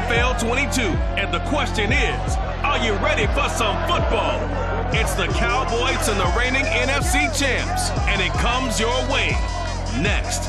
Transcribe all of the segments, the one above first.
NFL 22, and the question is, are you ready for some football? It's the Cowboys and the reigning NFC champs, and it comes your way next.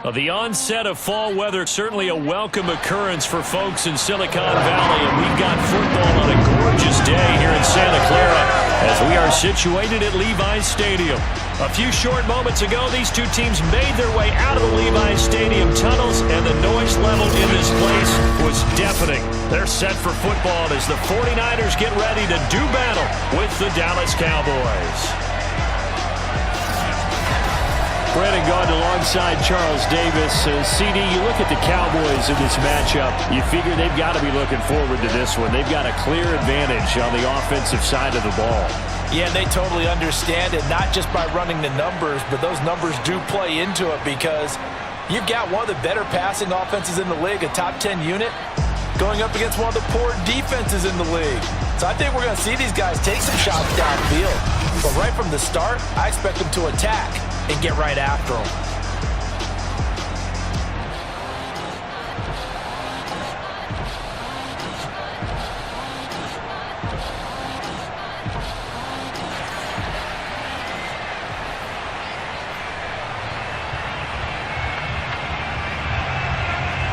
The onset of fall weather, certainly a welcome occurrence for folks in Silicon Valley, and we've got football on a gorgeous day here in Santa Clara as we are situated at Levi's Stadium. A few short moments ago, these two teams made their way out of the Levi's Stadium tunnels, and the noise level in this place was deafening. They're set for football as the 49ers get ready to do battle with the Dallas Cowboys. Brandon Gaudin alongside Charles Davis. CD, you look at the Cowboys in this matchup, you figure they've got to be looking forward to this one. They've got a clear advantage on the offensive side of the ball. Yeah, they totally understand it, not just by running the numbers, but those numbers do play into it because you've got one of the better passing offenses in the league, a top 10 unit, going up against one of the poor defenses in the league. So I think we're going to see these guys take some shots downfield. But right from the start, I expect them to attack and get right after them.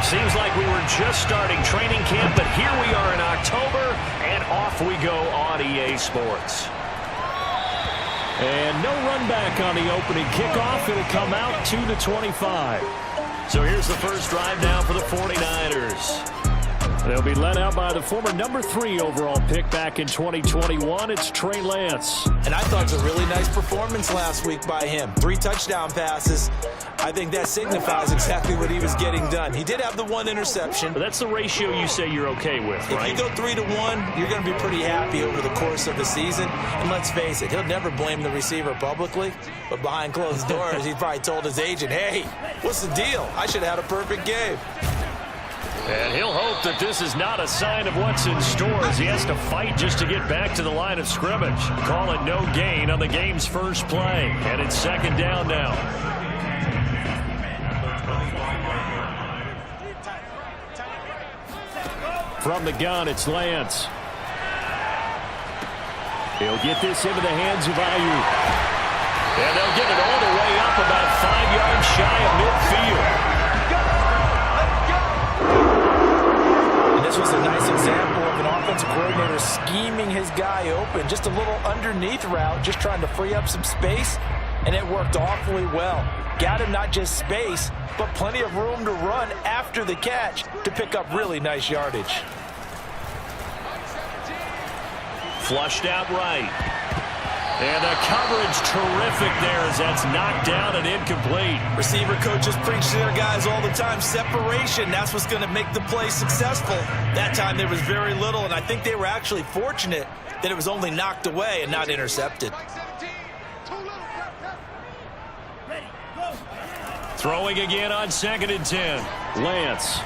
Seems like we were just starting training camp, but here we are in October, and off we go on EA Sports. And no run back on the opening kickoff. It'll come out 2-25. So here's the first drive now for the 49ers. They'll be led out by the former number 3 overall pick back in 2021. It's Trey Lance. And I thought it was a really nice performance last week by him. 3 touchdown passes. I think that signifies exactly what he was getting done. He did have the 1 interception. But that's the ratio you say you're okay with, right? If you go 3-1, you're going to be pretty happy over the course of the season. And let's face it, he'll never blame the receiver publicly. But behind closed doors, he probably told his agent, hey, what's the deal? I should have had a perfect game. And he'll hope that this is not a sign of what's in store as he has to fight just to get back to the line of scrimmage. Call it no gain on the game's first play. And it's second down now. From the gun, it's Lance. He'll get this into the hands of Ayuk. And they'll get it all the way up about 5 yards shy of midfield. This was a nice example of an offensive coordinator scheming his guy open. Just a little underneath route, just trying to free up some space, and it worked awfully well. Got him not just space, but plenty of room to run after the catch to pick up really nice yardage. Flushed out right. And the coverage terrific there as that's knocked down and incomplete. Receiver coaches preach to their guys all the time. Separation, that's what's going to make the play successful. That time there was very little, and I think they were actually fortunate that it was only knocked away and not intercepted. Throwing again on 2nd and 10. Lance.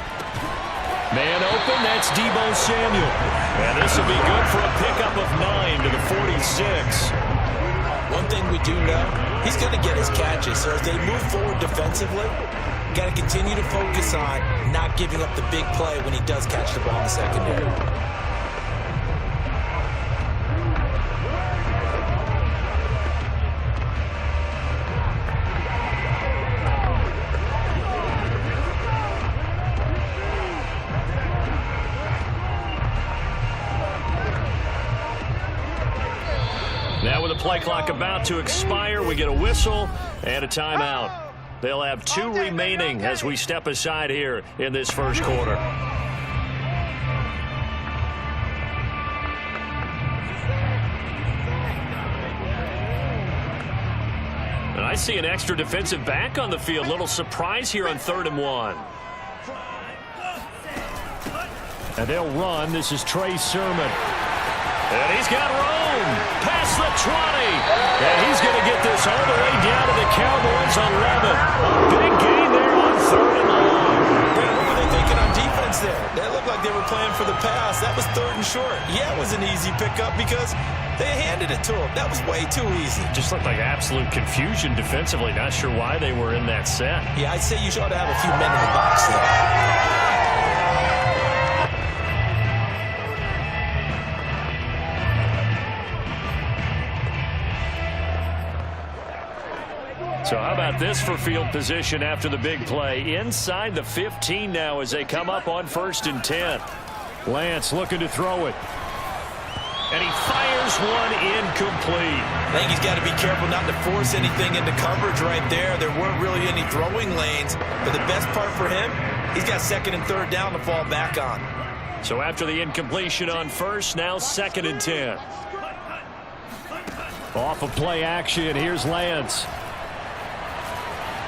Man open, that's Deebo Samuel. And this will be good for a pickup of 9 to the 46. One thing we do know, he's going to get his catches. So as they move forward defensively, got to continue to focus on not giving up the big play when he does catch the ball in the secondary. Now with the play clock about to expire, we get a whistle and a timeout. They'll have 2 remaining as we step aside here in this first quarter. And I see an extra defensive back on the field. Little surprise here on 3rd and 1. And they'll run. This is Trey Sermon. And he's got room past the 20. And he's going to get this all the way down to the Cowboys 11. A big gain there on 3rd and long. What were they thinking on defense there? They looked like they were playing for the pass. Yes, that was 3rd and short. Yeah, it was an easy pickup because they handed it to him. That was way too easy. Just looked like absolute confusion defensively. Not sure why they were in that set. Yeah, I'd say you ought to have a few men in the box there. So how about this for field position after the big play? Inside the 15 now as they come up on 1st and 10. Lance looking to throw it. And he fires one incomplete. I think he's got to be careful not to force anything into coverage right there. There weren't really any throwing lanes. But the best part for him, he's got 2nd and 3rd down to fall back on. So after the incompletion on 1st, now 2nd and 10. Off of play action, here's Lance.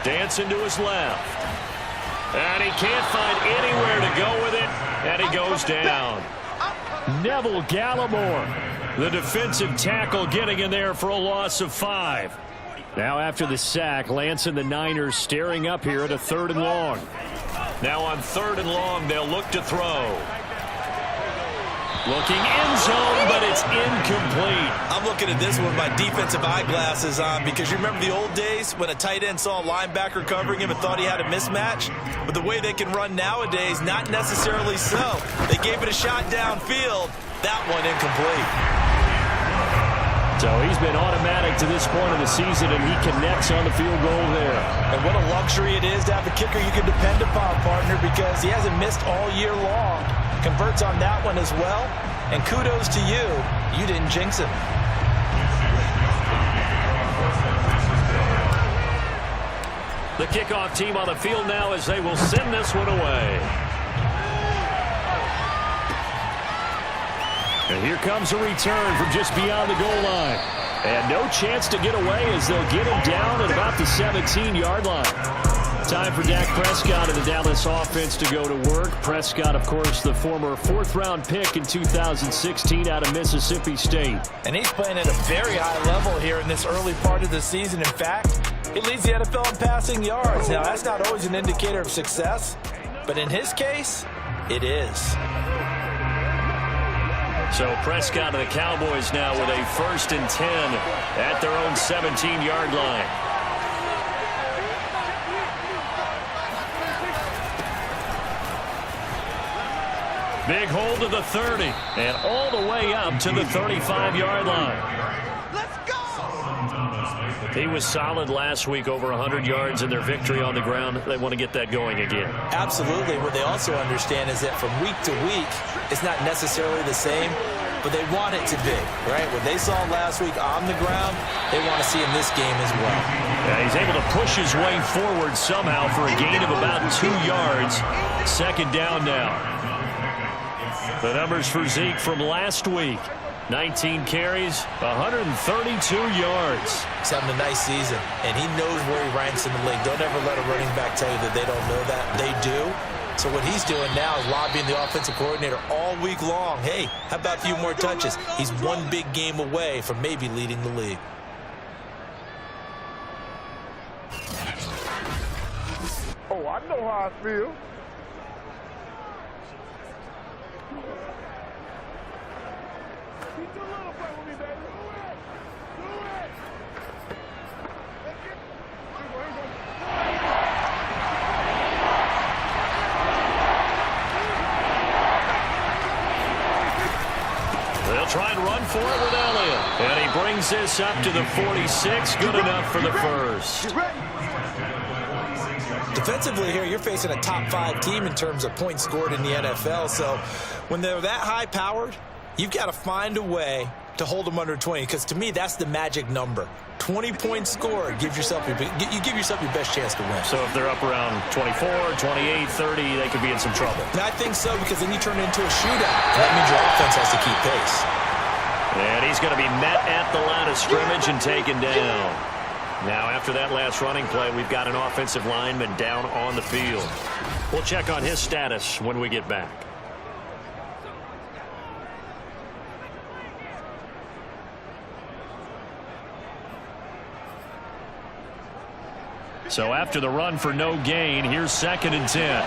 Dancing to his left. And he can't find anywhere to go with it. And he goes down. Neville Gallimore, the defensive tackle, getting in there for a loss of 5. Now after the sack, Lance and the Niners staring up here at a 3rd and long. Now on 3rd and long, they'll look to throw. Looking end zone, but it's incomplete. I'm looking at this one with my defensive eyeglasses on because you remember the old days when a tight end saw a linebacker covering him and thought he had a mismatch? But the way they can run nowadays, not necessarily so. They gave it a shot downfield. That one incomplete. So he's been automatic to this point of the season, and he connects on the field goal there. And what a luxury it is to have a kicker you can depend upon, partner, because he hasn't missed all year long. Converts on that one as well. And kudos to you. You didn't jinx him. The kickoff team on the field now as they will send this one away. And here comes a return from just beyond the goal line. And no chance to get away as they'll get him down at about the 17-yard line. Time for Dak Prescott of the Dallas offense to go to work. Prescott, of course, the former 4th-round pick in 2016 out of Mississippi State. And he's playing at a very high level here in this early part of the season. In fact, he leads the NFL in passing yards. Now, that's not always an indicator of success, but in his case, it is. So Prescott of the Cowboys now with a 1st and 10 at their own 17-yard line. Big hold to the 30 and all the way up to the 35-yard line. Let's go! He was solid last week, over 100 yards in their victory on the ground. They want to get that going again. Absolutely. What they also understand is that from week to week, it's not necessarily the same, but they want it to be, right? What they saw last week on the ground, they want to see in this game as well. Yeah, he's able to push his way forward somehow for a gain of about 2 yards. 2nd down now. The numbers for Zeke from last week. 19 carries, 132 yards. He's having a nice season, and he knows where he ranks in the league. Don't ever let a running back tell you that they don't know that. They do. So what he's doing now is lobbying the offensive coordinator all week long. Hey, how about a few more touches? He's one big game away from maybe leading the league. Oh, I know how I feel. They'll try and run for it with Elliott. And he brings this up to the 46. Good enough for the first. Defensively here, you're facing a top 5 team in terms of points scored in the NFL. So when they're that high-powered, you've got to find a way to hold them under 20. Because to me, that's the magic number. 20 points scored gives yourself you give yourself your best chance to win. So if they're up around 24, 28, 30, they could be in some trouble. And I think so, because then you turn it into a shootout. And that means your offense has to keep pace. And he's going to be met at the line of scrimmage and taken down. Now, after that last running play, we've got an offensive lineman down on the field. We'll check on his status when we get back. So after the run for no gain, here's 2nd and 10.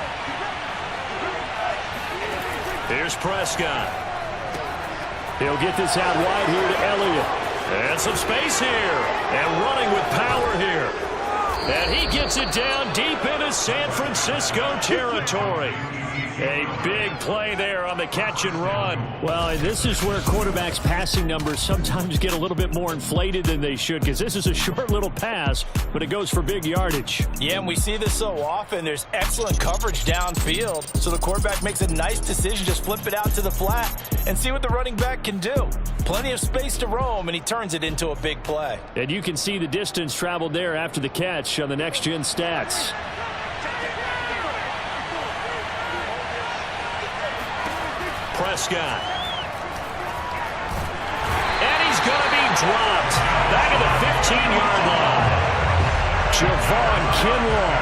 Here's Prescott. He'll get this out wide here to Elliott. And some space here. And running with power here. And he gets it down deep into San Francisco territory. A big play there on the catch and run. Well, and this is where quarterbacks' passing numbers sometimes get a little bit more inflated than they should, because this is a short little pass, but it goes for big yardage. Yeah, and we see this so often. There's excellent coverage downfield, so the quarterback makes a nice decision. Just flip it out to the flat and see what the running back can do. Plenty of space to roam, and he turns it into a big play. And you can see the distance traveled there after the catch on the next-gen stats. Prescott. And he's going to be dropped back at the 15-yard line. Javon Kinlaw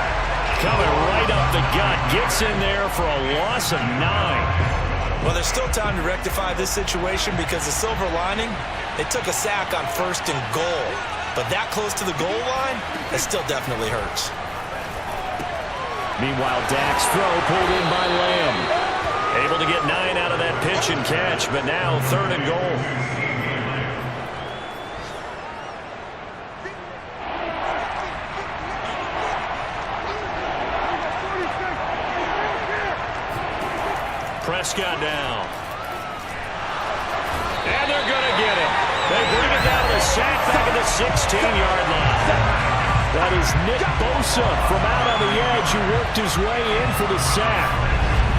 coming right up the gut. Gets in there for a loss of 9. Well, there's still time to rectify this situation because the silver lining, they took a sack on 1st and goal. But that close to the goal line, it still definitely hurts. Meanwhile, Dak's throw pulled in by Lamb. Able to get 9 out of that pitch and catch, but now 3rd and goal. Prescott down. And they're going to get it. They bring it down to the sack back at the 16-yard line. That is Nick Bosa from out on the edge who worked his way in for the sack.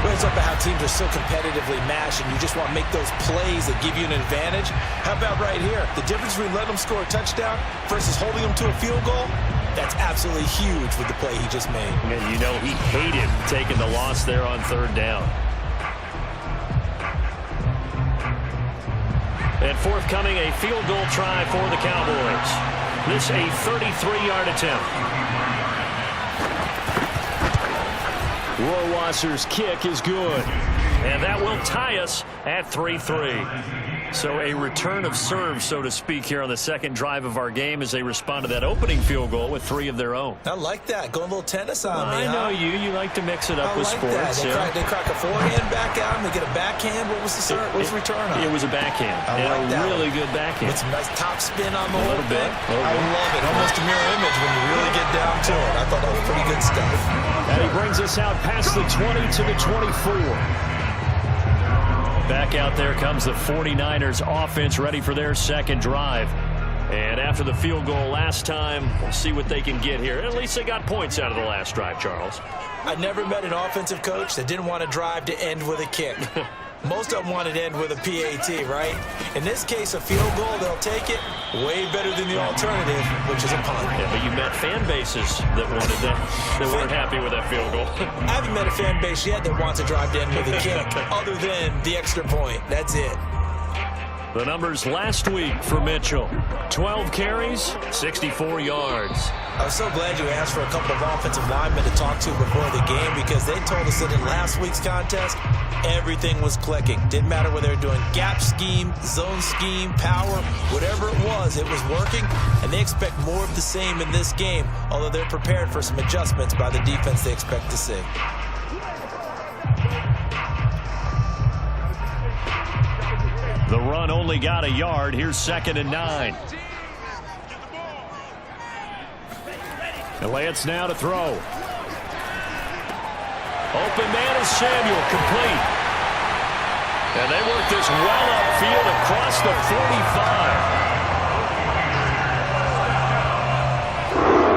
Well, it's up about how teams are so competitively matched, and you just want to make those plays that give you an advantage. How about right here? The difference between letting them score a touchdown versus holding them to a field goal, that's absolutely huge with the play he just made. And you know he hated taking the loss there on 3rd down. And forthcoming, a field goal try for the Cowboys. This a 33-yard attempt. Rohrwasser's kick is good. And that will tie us at 3-3. So a return of serve, so to speak, here on the second drive of our game as they respond to that opening field goal with 3 of their own. I like that. Going a little tennis on me, I know you. You like to mix it up with sports. They crack a forehand back out and they get a backhand. What was the serve? What was the return on? It was a backhand. I like that. Really good backhand. With some nice top spin on the whole little bit. I love it. Almost a mirror image when you really get down to it. I thought that was pretty good stuff. And he brings us out past the 20 to the 24. Back out there comes the 49ers offense ready for their second drive. And after the field goal last time, we'll see what they can get here. At least they got points out of the last drive, Charles. I never met an offensive coach that didn't want to drive to end with a kick. Most of them wanted to end with a PAT, right? In this case, a field goal, they'll take it way better than the alternative, which is a punt. Yeah, but you met fan bases that wanted that, that weren't happy with that field goal. I haven't met a fan base yet that wants to drive to end with a kick, other than the extra point. That's it. The numbers last week for Mitchell. 12 carries, 64 yards. I was so glad you asked for a couple of offensive linemen to talk to before the game because they told us that in last week's contest, everything was clicking. Didn't matter whether they were doing gap scheme, zone scheme, power, whatever it was working, and they expect more of the same in this game, although they're prepared for some adjustments by the defense they expect to see. The run only got a yard. Here's 2nd and 9. And Lance now to throw. Open man is Samuel, complete. And they work this well upfield across the 45.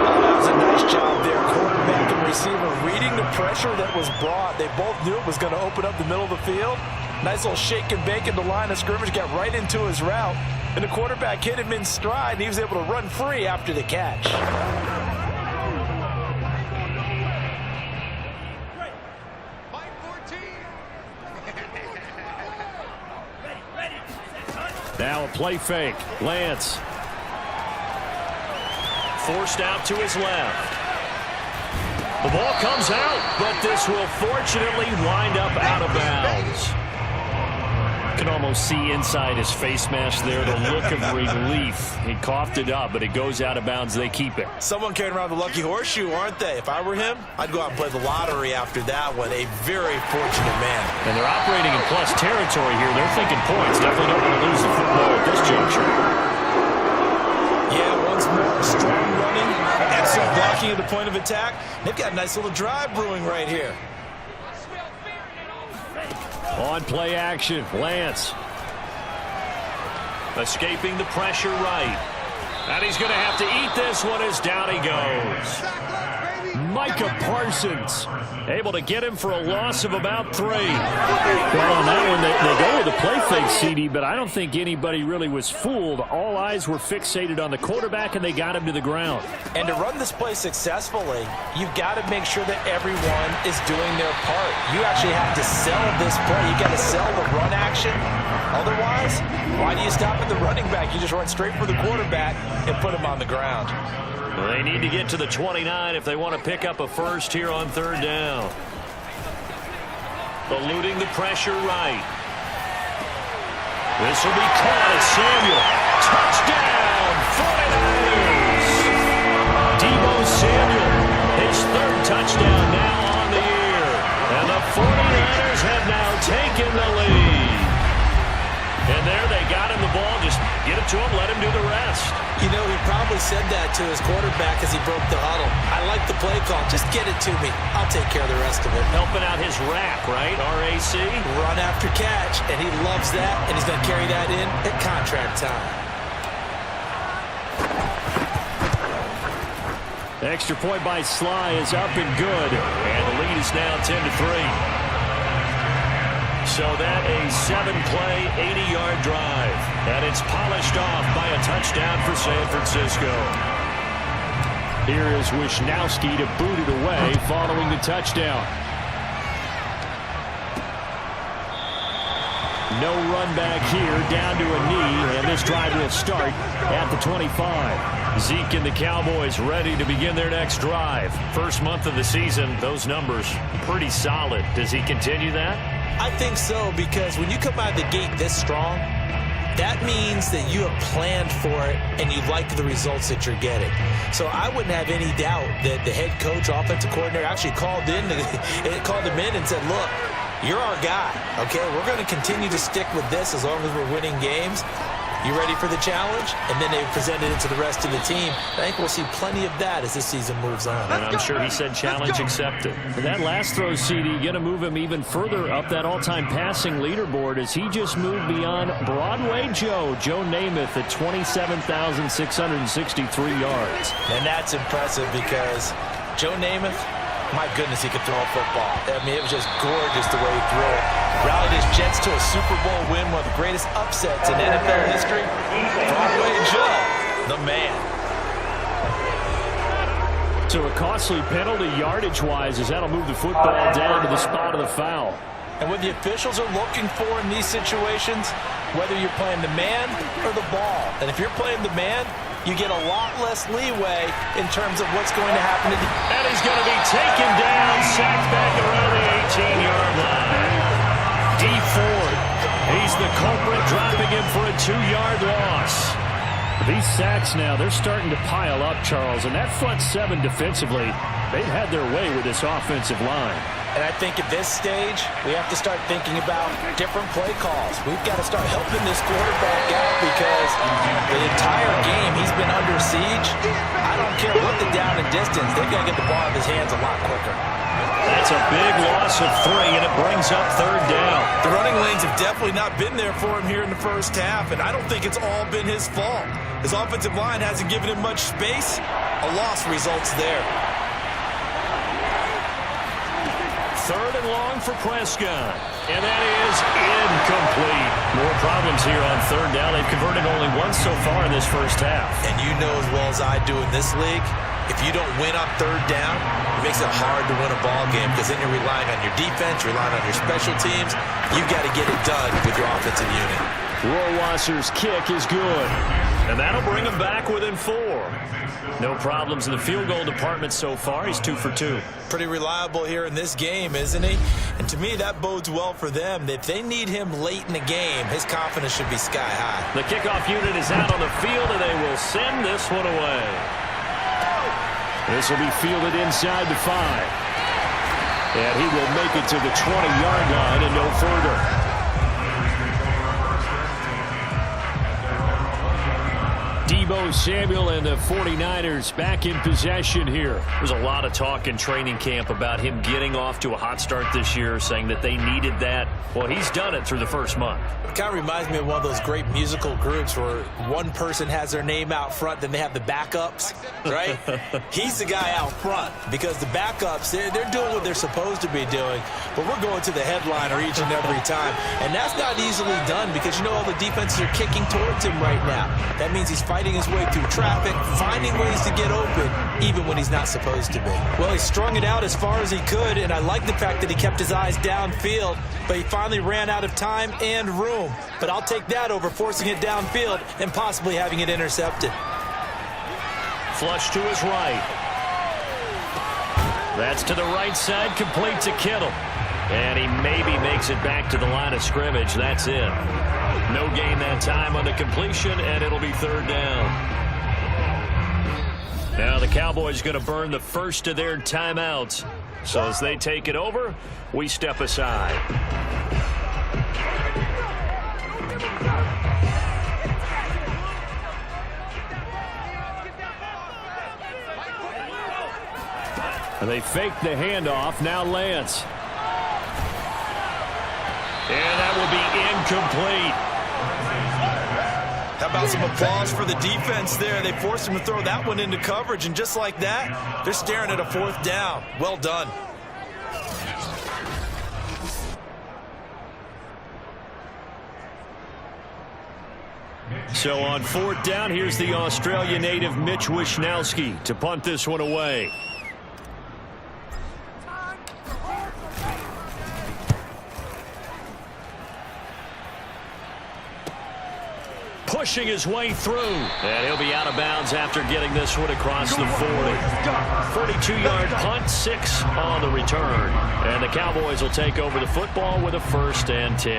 That was a nice job there, quarterback and receiver reading the pressure that was brought. They both knew it was going to open up the middle of the field. Nice little shake and bake in the line of scrimmage, got right into his route. And the quarterback hit him in stride, and he was able to run free after the catch. Now a play fake. Lance. Forced out to his left. The ball comes out, but this will fortunately wind up out of bounds. can almost see inside his face mask there the look of relief. He coughed it up, but it goes out of bounds. They keep it. Someone carrying around the lucky horseshoe, aren't they? If I were him, I'd go out and play the lottery after that one. A very fortunate man. And they're operating in plus territory here. They're thinking points. Definitely don't want to lose the football at this juncture. Yeah, once more, strong running, excellent blocking at the point of attack. They've got a nice little drive brewing right here. On play action, Lance. Escaping the pressure right. And he's going to have to eat this one as down he goes. Micah Parsons able to get him for a loss of about 3. Well, on that one, they go with a play fake, CD, but I don't think anybody really was fooled. All eyes were fixated on the quarterback, and they got him to the ground. And to run this play successfully, you've got to make sure that everyone is doing their part. You actually have to sell this play. You got to sell the run action. Otherwise, why do you stop at the running back? You just run straight for the quarterback and put him on the ground. Well, they need to get to the 29 if they want to pick up a first here on 3rd down. Eluding the pressure right. This will be caught at Samuel. Touchdown, 49ers! Deebo Samuel, his 3rd touchdown now on the year. And the 49ers have now taken the lead. And there they got him the ball. Just get it to him, let him do the rest. You know, he probably said that to his quarterback as he broke the huddle. I like the play call. Just get it to me. I'll take care of the rest of it. Helping out his rack, right? RAC. Run after catch, and he loves that, and he's going to carry that in at contract time. Extra point by Sly is up and good. And the lead is now 10-3. So that a 7-play, 80-yard drive. And it's polished off by a touchdown for San Francisco. Here is Wisnowski to boot it away following the touchdown. No run back here, down to a knee, and this drive will start at the 25. Zeke and the Cowboys ready to begin their next drive. First month of the season, those numbers pretty solid. Does he continue that? I think so, because when you come out of the gate this strong, that means that you have planned for it and you like the results that you're getting. So I wouldn't have any doubt that the head coach, offensive coordinator actually called him in and said, look, you're our guy, okay? We're going to continue to stick with this as long as we're winning games. You ready for the challenge? And then they presented it to the rest of the team. I think we'll see plenty of that as this season moves on. And I'm sure he said challenge accepted. And that last throw, CD, going to move him even further up that all-time passing leaderboard as he just moved beyond Broadway Joe Namath at 27,663 yards. And that's impressive because Joe Namath, my goodness, he could throw a football. I mean, it was just gorgeous the way he threw it. Rallied his Jets to a Super Bowl win, one of the greatest upsets in NFL history. Broadway Joe, the man. So a costly penalty yardage-wise as that'll move the football down to the spot of the foul. And what the officials are looking for in these situations, whether you're playing the man or the ball. And if you're playing the man, you get a lot less leeway in terms of what's going to happen. And he's going to be taken down, sacked back around the 18-yard line. D. Ford, he's the culprit, dropping him for a 2-yard loss. These sacks now, they're starting to pile up, Charles, and that front 7 defensively, they've had their way with this offensive line. And I think at this stage, we have to start thinking about different play calls. We've got to start helping this quarterback out because the entire game he's been under siege. I don't care what the down and distance. They've got to get the ball in his hands a lot quicker. That's a big loss of 3, and it brings up 3rd down. The running lanes have definitely not been there for him here in the first half, and I don't think it's all been his fault. His offensive line hasn't given him much space. A loss results there. 3rd and long for Prescott. And that is incomplete. More problems here on 3rd down. They've converted only once so far in this first half. And you know as well as I do in this league, if you don't win on 3rd down, it makes it hard to win a ball game because then you're relying on your defense, you're relying on your special teams. You've got to get it done with your offensive unit. Rohrwasser's kick is good. And that'll bring him back within 4. No problems in the field goal department so far. He's 2 for 2. Pretty reliable here in this game, isn't he? And to me, that bodes well for them. If they need him late in the game, his confidence should be sky high. The kickoff unit is out on the field, and they will send this one away. This will be fielded inside the 5. And he will make it to the 20-yard line and no further. Deebo Samuel and the 49ers back in possession here. There's a lot of talk in training camp about him getting off to a hot start this year, saying that they needed that. Well, he's done it through the first month. It kind of reminds me of one of those great musical groups where one person has their name out front, then they have the backups, right? He's the guy out front because the backups, they're doing what they're supposed to be doing, but we're going to the headliner each and every time. And that's not easily done because, you know, all the defenses are kicking towards him right now. That means he's fighting his way through traffic, finding ways to get open, even when he's not supposed to be. Well, he strung it out as far as he could, and I like the fact that he kept his eyes downfield, but he finally ran out of time and room. But I'll take that over forcing it downfield and possibly having it intercepted. Flush to his right. That's to the right side, complete to Kittle. And he maybe makes it back to the line of scrimmage. That's it. No gain that time on the completion, and it'll be 3rd down. Now the Cowboys going to burn the first of their timeouts. So as they take it over, we step aside. And they fake the handoff. Now Lance. And that will be incomplete. How about some applause for the defense there? They forced him to throw that one into coverage, and just like that, they're staring at a 4th down. Well done. So on 4th down, here's the Australia native Mitch Wishnowsky to punt this one away. Pushing his way through. And he'll be out of bounds after getting this one across the 40. 42-yard punt, 6 on the return. And the Cowboys will take over the football with a 1st and 10.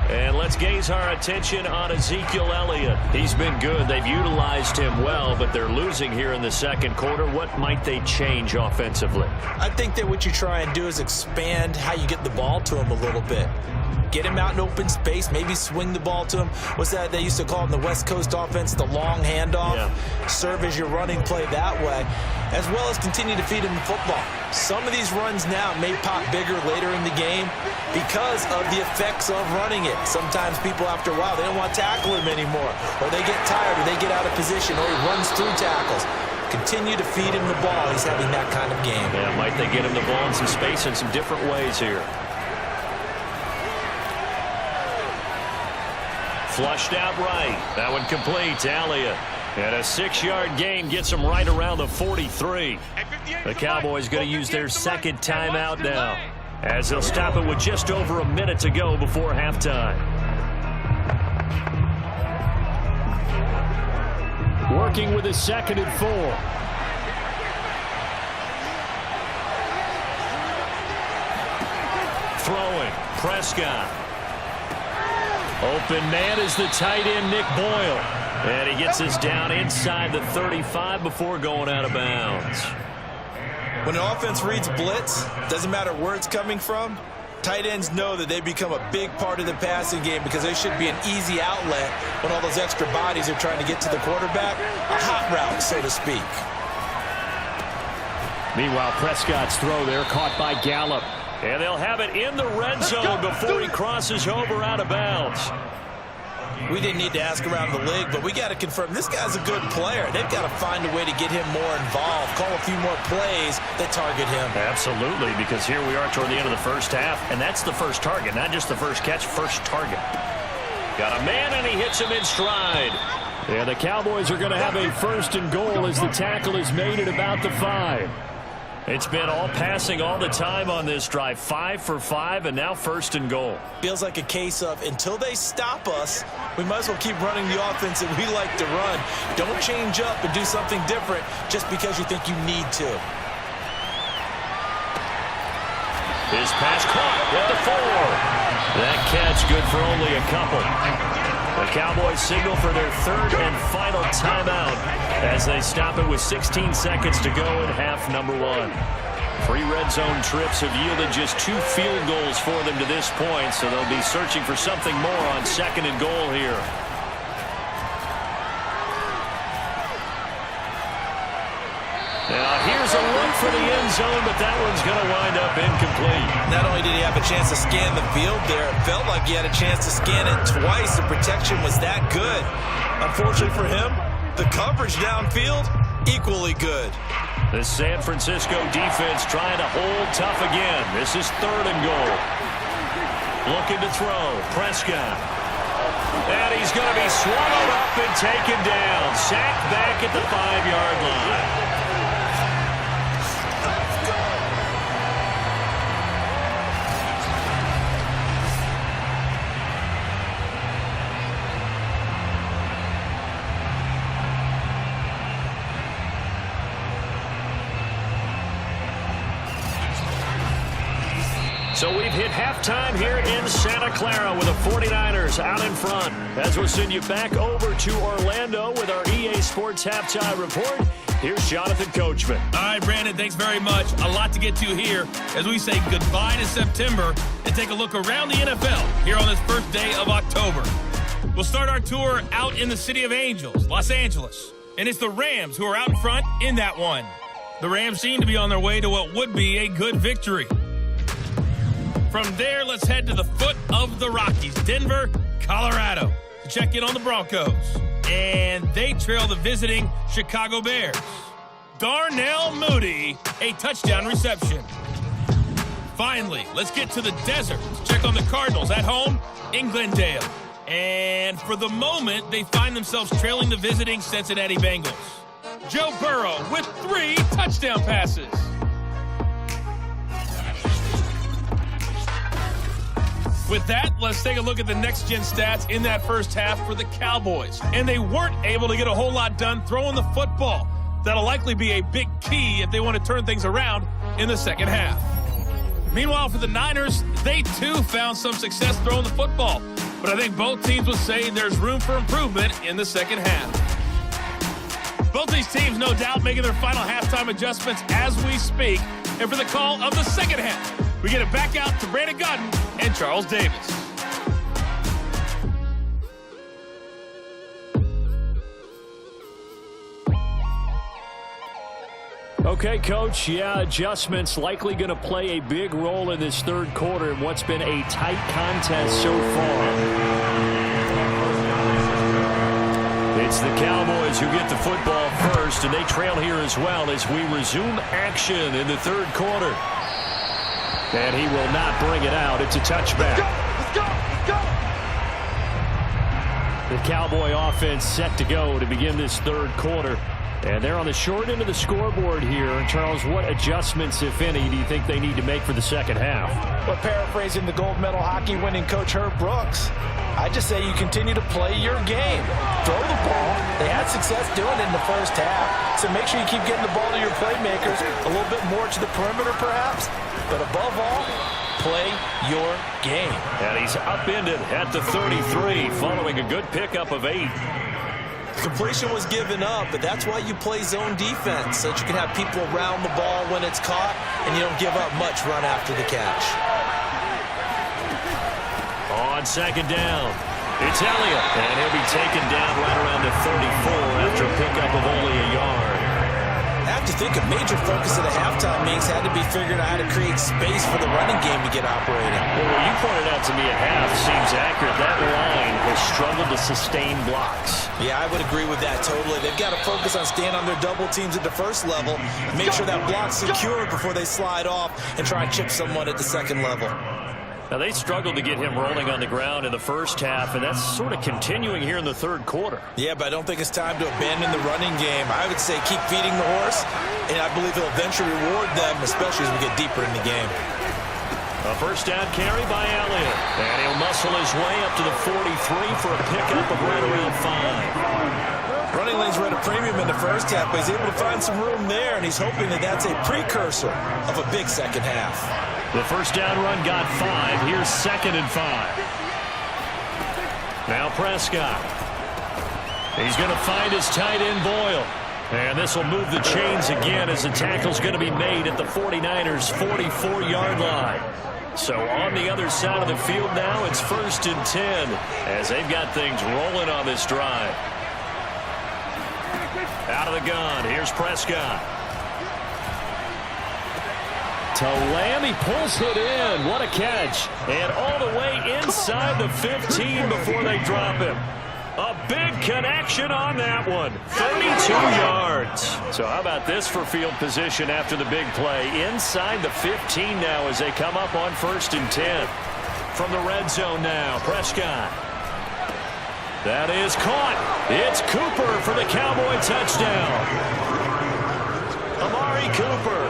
And let's gaze our attention on Ezekiel Elliott. He's been good. They've utilized him well, but they're losing here in the 2nd quarter. What might they change offensively? I think that what you try and do is expand how you get the ball to him a little bit. Get him out in open space, maybe swing the ball to him. What's that they used to call in the West Coast offense, the long handoff? Yeah. Serve as your running play that way, as well as continue to feed him the football. Some of these runs now may pop bigger later in the game because of the effects of running it. Sometimes people, after a while, they don't want to tackle him anymore, or they get tired, or they get out of position, or he runs through tackles. Continue to feed him the ball. He's having that kind of game. Yeah, might they get him the ball in some space in some different ways here. Flushed out right. That one complete to Elliott. And a 6-yard gain gets him right around the 43. The Cowboys going to use their 2nd timeout now, as they'll stop it with just over a minute to go before halftime. Working with a 2nd and 4. Throwing. Prescott. Open man is the tight end, Nick Boyle. And he gets this down inside the 35 before going out of bounds. When an offense reads blitz, doesn't matter where it's coming from, tight ends know that they become a big part of the passing game because they should be an easy outlet when all those extra bodies are trying to get to the quarterback. A hot route, so to speak. Meanwhile, Prescott's throw there caught by Gallup. And they'll have it in the red zone before he crosses over out of bounds. We didn't need to ask around the league, but we got to confirm this guy's a good player. They've got to find a way to get him more involved, call a few more plays that target him. Absolutely, because here we are toward the end of the first half, and that's the first target, not just the first catch, first target. Got a man, and he hits him in stride. And the Cowboys are going to have a 1st and goal as the tackle is made at about the 5. It's been all passing all the time on this drive. 5 for 5, and now 1st and goal. Feels like a case of until they stop us, we might as well keep running the offense that we like to run. Don't change up and do something different just because you think you need to. His pass caught at the 4. That catch good for only a couple. The Cowboys signal for their 3rd and final timeout as they stop it with 16 seconds to go in half number 1. 3 red zone trips have yielded just 2 field goals for them to this point, so they'll be searching for something more on 2nd and goal here. Now here's a look for the end zone, but that one's going to wind up incomplete. Not only did he have a chance to scan the field there, it felt like he had a chance to scan it twice. The protection was that good. Unfortunately for him, the coverage downfield, equally good. The San Francisco defense trying to hold tough again. This is 3rd and goal. Looking to throw. Prescott. And he's going to be swallowed up and taken down. Sacked back at the 5-yard line. So we've hit halftime here in Santa Clara with the 49ers out in front. As we'll send you back over to Orlando with our EA Sports Halftime Report, here's Jonathan Coachman. All right, Brandon, thanks very much. A lot to get to here as we say goodbye to September and take a look around the NFL here on this first day of October. We'll start our tour out in the City of Angels, Los Angeles. And it's the Rams who are out in front in that one. The Rams seem to be on their way to what would be a good victory. From there, let's head to the foot of the Rockies, Denver, Colorado, to check in on the Broncos. And they trail the visiting Chicago Bears. Darnell Mooney, a touchdown reception. Finally, let's get to the desert to check on the Cardinals at home in Glendale. And for the moment, they find themselves trailing the visiting Cincinnati Bengals. Joe Burrow with 3 touchdown passes. With that, let's take a look at the next-gen stats in that first half for the Cowboys. And they weren't able to get a whole lot done throwing the football. That'll likely be a big key if they want to turn things around in the second half. Meanwhile, for the Niners, they too found some success throwing the football. But I think both teams would say there's room for improvement in the second half. Both these teams, no doubt, making their final halftime adjustments as we speak. And for the call of the second half, we get it back out to Brandon Godden and Charles Davis. Okay, Coach, adjustments likely going to play a big role in this 3rd quarter in what's been a tight contest so far. It's the Cowboys who get the football first, and they trail here as well as we resume action in the 3rd quarter. And he will not bring it out. It's a touchback. Let's go! Let's go! The Cowboy offense set to go to begin this 3rd quarter. And they're on the short end of the scoreboard here. Charles, what adjustments, if any, do you think they need to make for the second half? Well, paraphrasing the gold medal hockey winning coach Herb Brooks, I just say you continue to play your game. Throw the ball. They had success doing it in the first half. So make sure you keep getting the ball to your playmakers, a little bit more to the perimeter perhaps. But above all, play your game. And he's upended at the 33 following a good pickup of 8. Completion was given up, but that's why you play zone defense, so that you can have people around the ball when it's caught, and you don't give up much run after the catch. On 2nd down, it's Elliott, and he'll be taken down right around the 34 after a pickup of only a yard. I have to think a major focus of the halftime meetings had to be figuring out how to create space for the running game to get operating. Well, what you pointed out to me at half seems accurate. That line has struggled to sustain blocks. Yeah, I would agree with that totally. They've got to focus on staying on their double teams at the first level, make sure that block's secure before they slide off and try and chip someone at the second level. Now, they struggled to get him rolling on the ground in the first half, and that's sort of continuing here in the third quarter. Yeah, but I don't think it's time to abandon the running game. I would say keep feeding the horse, and I believe he'll eventually reward them, especially as we get deeper in the game. A first down carry by Elliott. And he'll muscle his way up to the 43 for a pickup of right around 5. Running lanes were at a premium in the first half, but he's able to find some room there, and he's hoping that that's a precursor of a big second half. The first down run got 5. Here's 2nd and 5. Now Prescott. He's going to find his tight end Boyle. And this will move the chains again as the tackle's going to be made at the 49ers' 44-yard line. So on the other side of the field now, it's 1st and 10 as they've got things rolling on this drive. Out of the gun, here's Prescott. To Lamb, he pulls it in. What a catch. And all the way inside the 15 before they drop him. A big connection on that one. 32 yards. So how about this for field position after the big play? Inside the 15 now as they come up on 1st and 10. From the red zone now, Prescott. That is caught. It's Cooper for the Cowboy touchdown. Amari Cooper,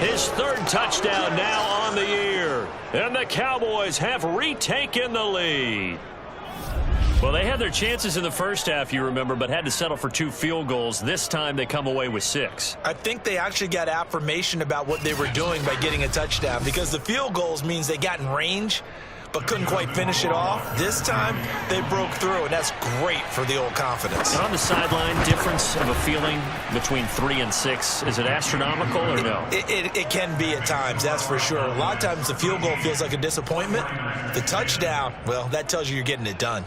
his 3rd touchdown now on the year. And the Cowboys have retaken the lead. Well, they had their chances in the first half, you remember, but had to settle for 2 field goals. This time they come away with 6. I think they actually got affirmation about what they were doing by getting a touchdown, because the field goals means they got in range but couldn't quite finish it off. This time they broke through, and that's great for the old confidence. And on the sideline, difference of a feeling between 3 and 6, is it astronomical or no? It can be at times, that's for sure. A lot of times the field goal feels like a disappointment. The touchdown, well, that tells you you're getting it done.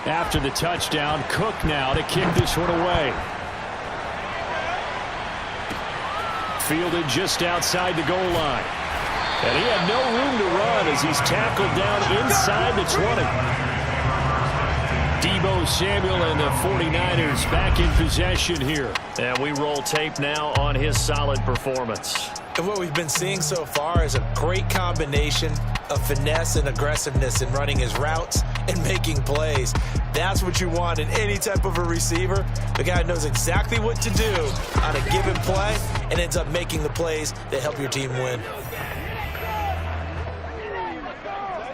After the touchdown, Cook now to kick this one away. Fielded just outside the goal line. And he had no room to run as he's tackled down inside the 20. Deebo Samuel and the 49ers back in possession here. And we roll tape now on his solid performance. And what we've been seeing so far is a great combination of finesse and aggressiveness in running his routes and making plays. That's what you want in any type of a receiver. The guy knows exactly what to do on a given play and ends up making the plays that help your team win.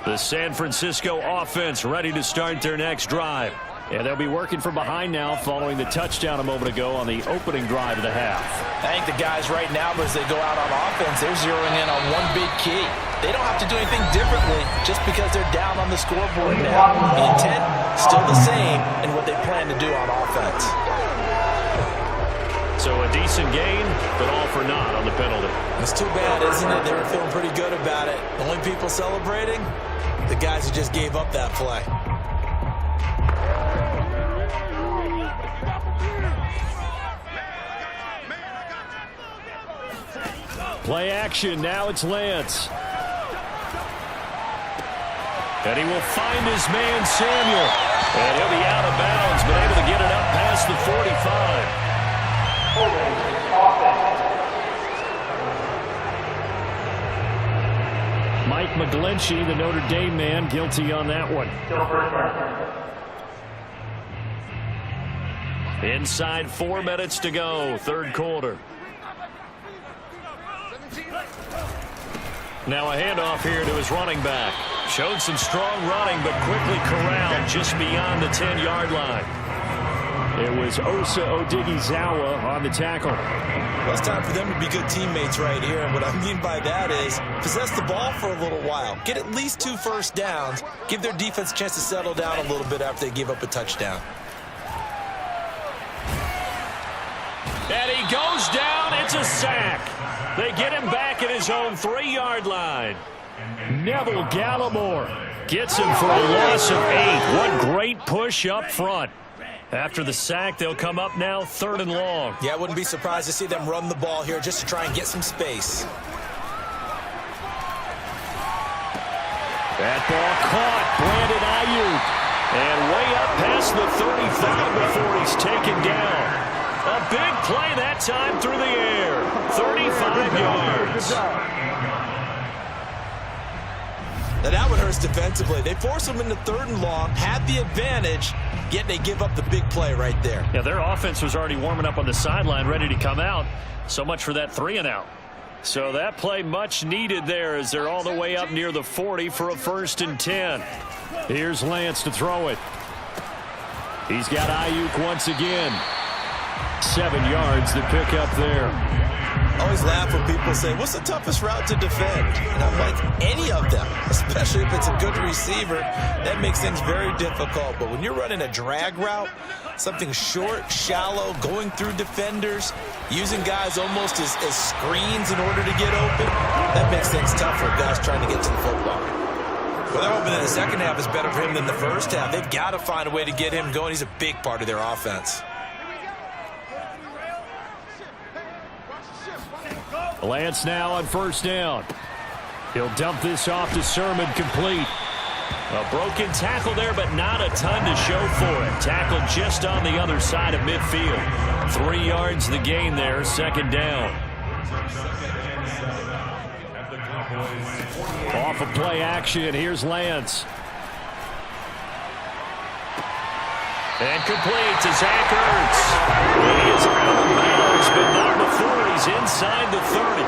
The San Francisco offense ready to start their next drive. And they'll be working from behind now following the touchdown a moment ago on the opening drive of the half. I think the guys right now, as they go out on offense, they're zeroing in on one big key. They don't have to do anything differently just because they're down on the scoreboard now. The intent, still the same in what they plan to do on offense. So a decent gain, but all for naught on the penalty. It's too bad, isn't it? They were feeling pretty good about it. The only people celebrating, the guys who just gave up that play. Play action, now it's Lance. And he will find his man Samuel. And he'll be out of bounds, but able to get it up past the 45. Mike McGlinchey, the Notre Dame man, guilty on that one. Inside 4 minutes to go, 3rd quarter. Now a handoff here to his running back. Showed some strong running, but quickly corralled just beyond the 10-yard line. It was Osa Odighizuwa on the tackle. Well, it's time for them to be good teammates right here. And what I mean by that is possess the ball for a little while. Get at least 2 first downs. Give their defense a chance to settle down a little bit after they give up a touchdown. And he goes down. It's a sack. They get him back at his own 3-yard line. Neville Gallimore gets him for a loss of 8. What great push up front. After the sack, they'll come up now 3rd and long. Yeah, I wouldn't be surprised to see them run the ball here just to try and get some space. That ball caught. Brandon Ayuk. And way up past the 35 before he's taken down. A big play that time through the air. 35 yards. Now that one hurts defensively. They force them into 3rd and long, had the advantage, yet they give up the big play right there. Yeah, their offense was already warming up on the sideline, ready to come out. So much for that 3-and-out. So that play much needed there as they're all the way up near the 40 for a 1st and 10. Here's Lance to throw it. He's got Ayuk once again. 7 yards to pick up there. I always laugh when people say, what's the toughest route to defend? And I'm like, any of them, especially if it's a good receiver. That makes things very difficult. But when you're running a drag route, something short, shallow, going through defenders, using guys almost as screens in order to get open, that makes things tough for guys trying to get to the football. Well, they're hoping that the second half is better for him than the first half. They've got to find a way to get him going. He's a big part of their offense. Lance now on 1st down. He'll dump this off to Sermon, complete. A broken tackle there, but not a ton to show for it. Tackled just on the other side of midfield. 3 yards the gain there, 2nd down. Off of play action, here's Lance. And complete to Zach Ertz. He is out of bounds, but not before he's inside the 30.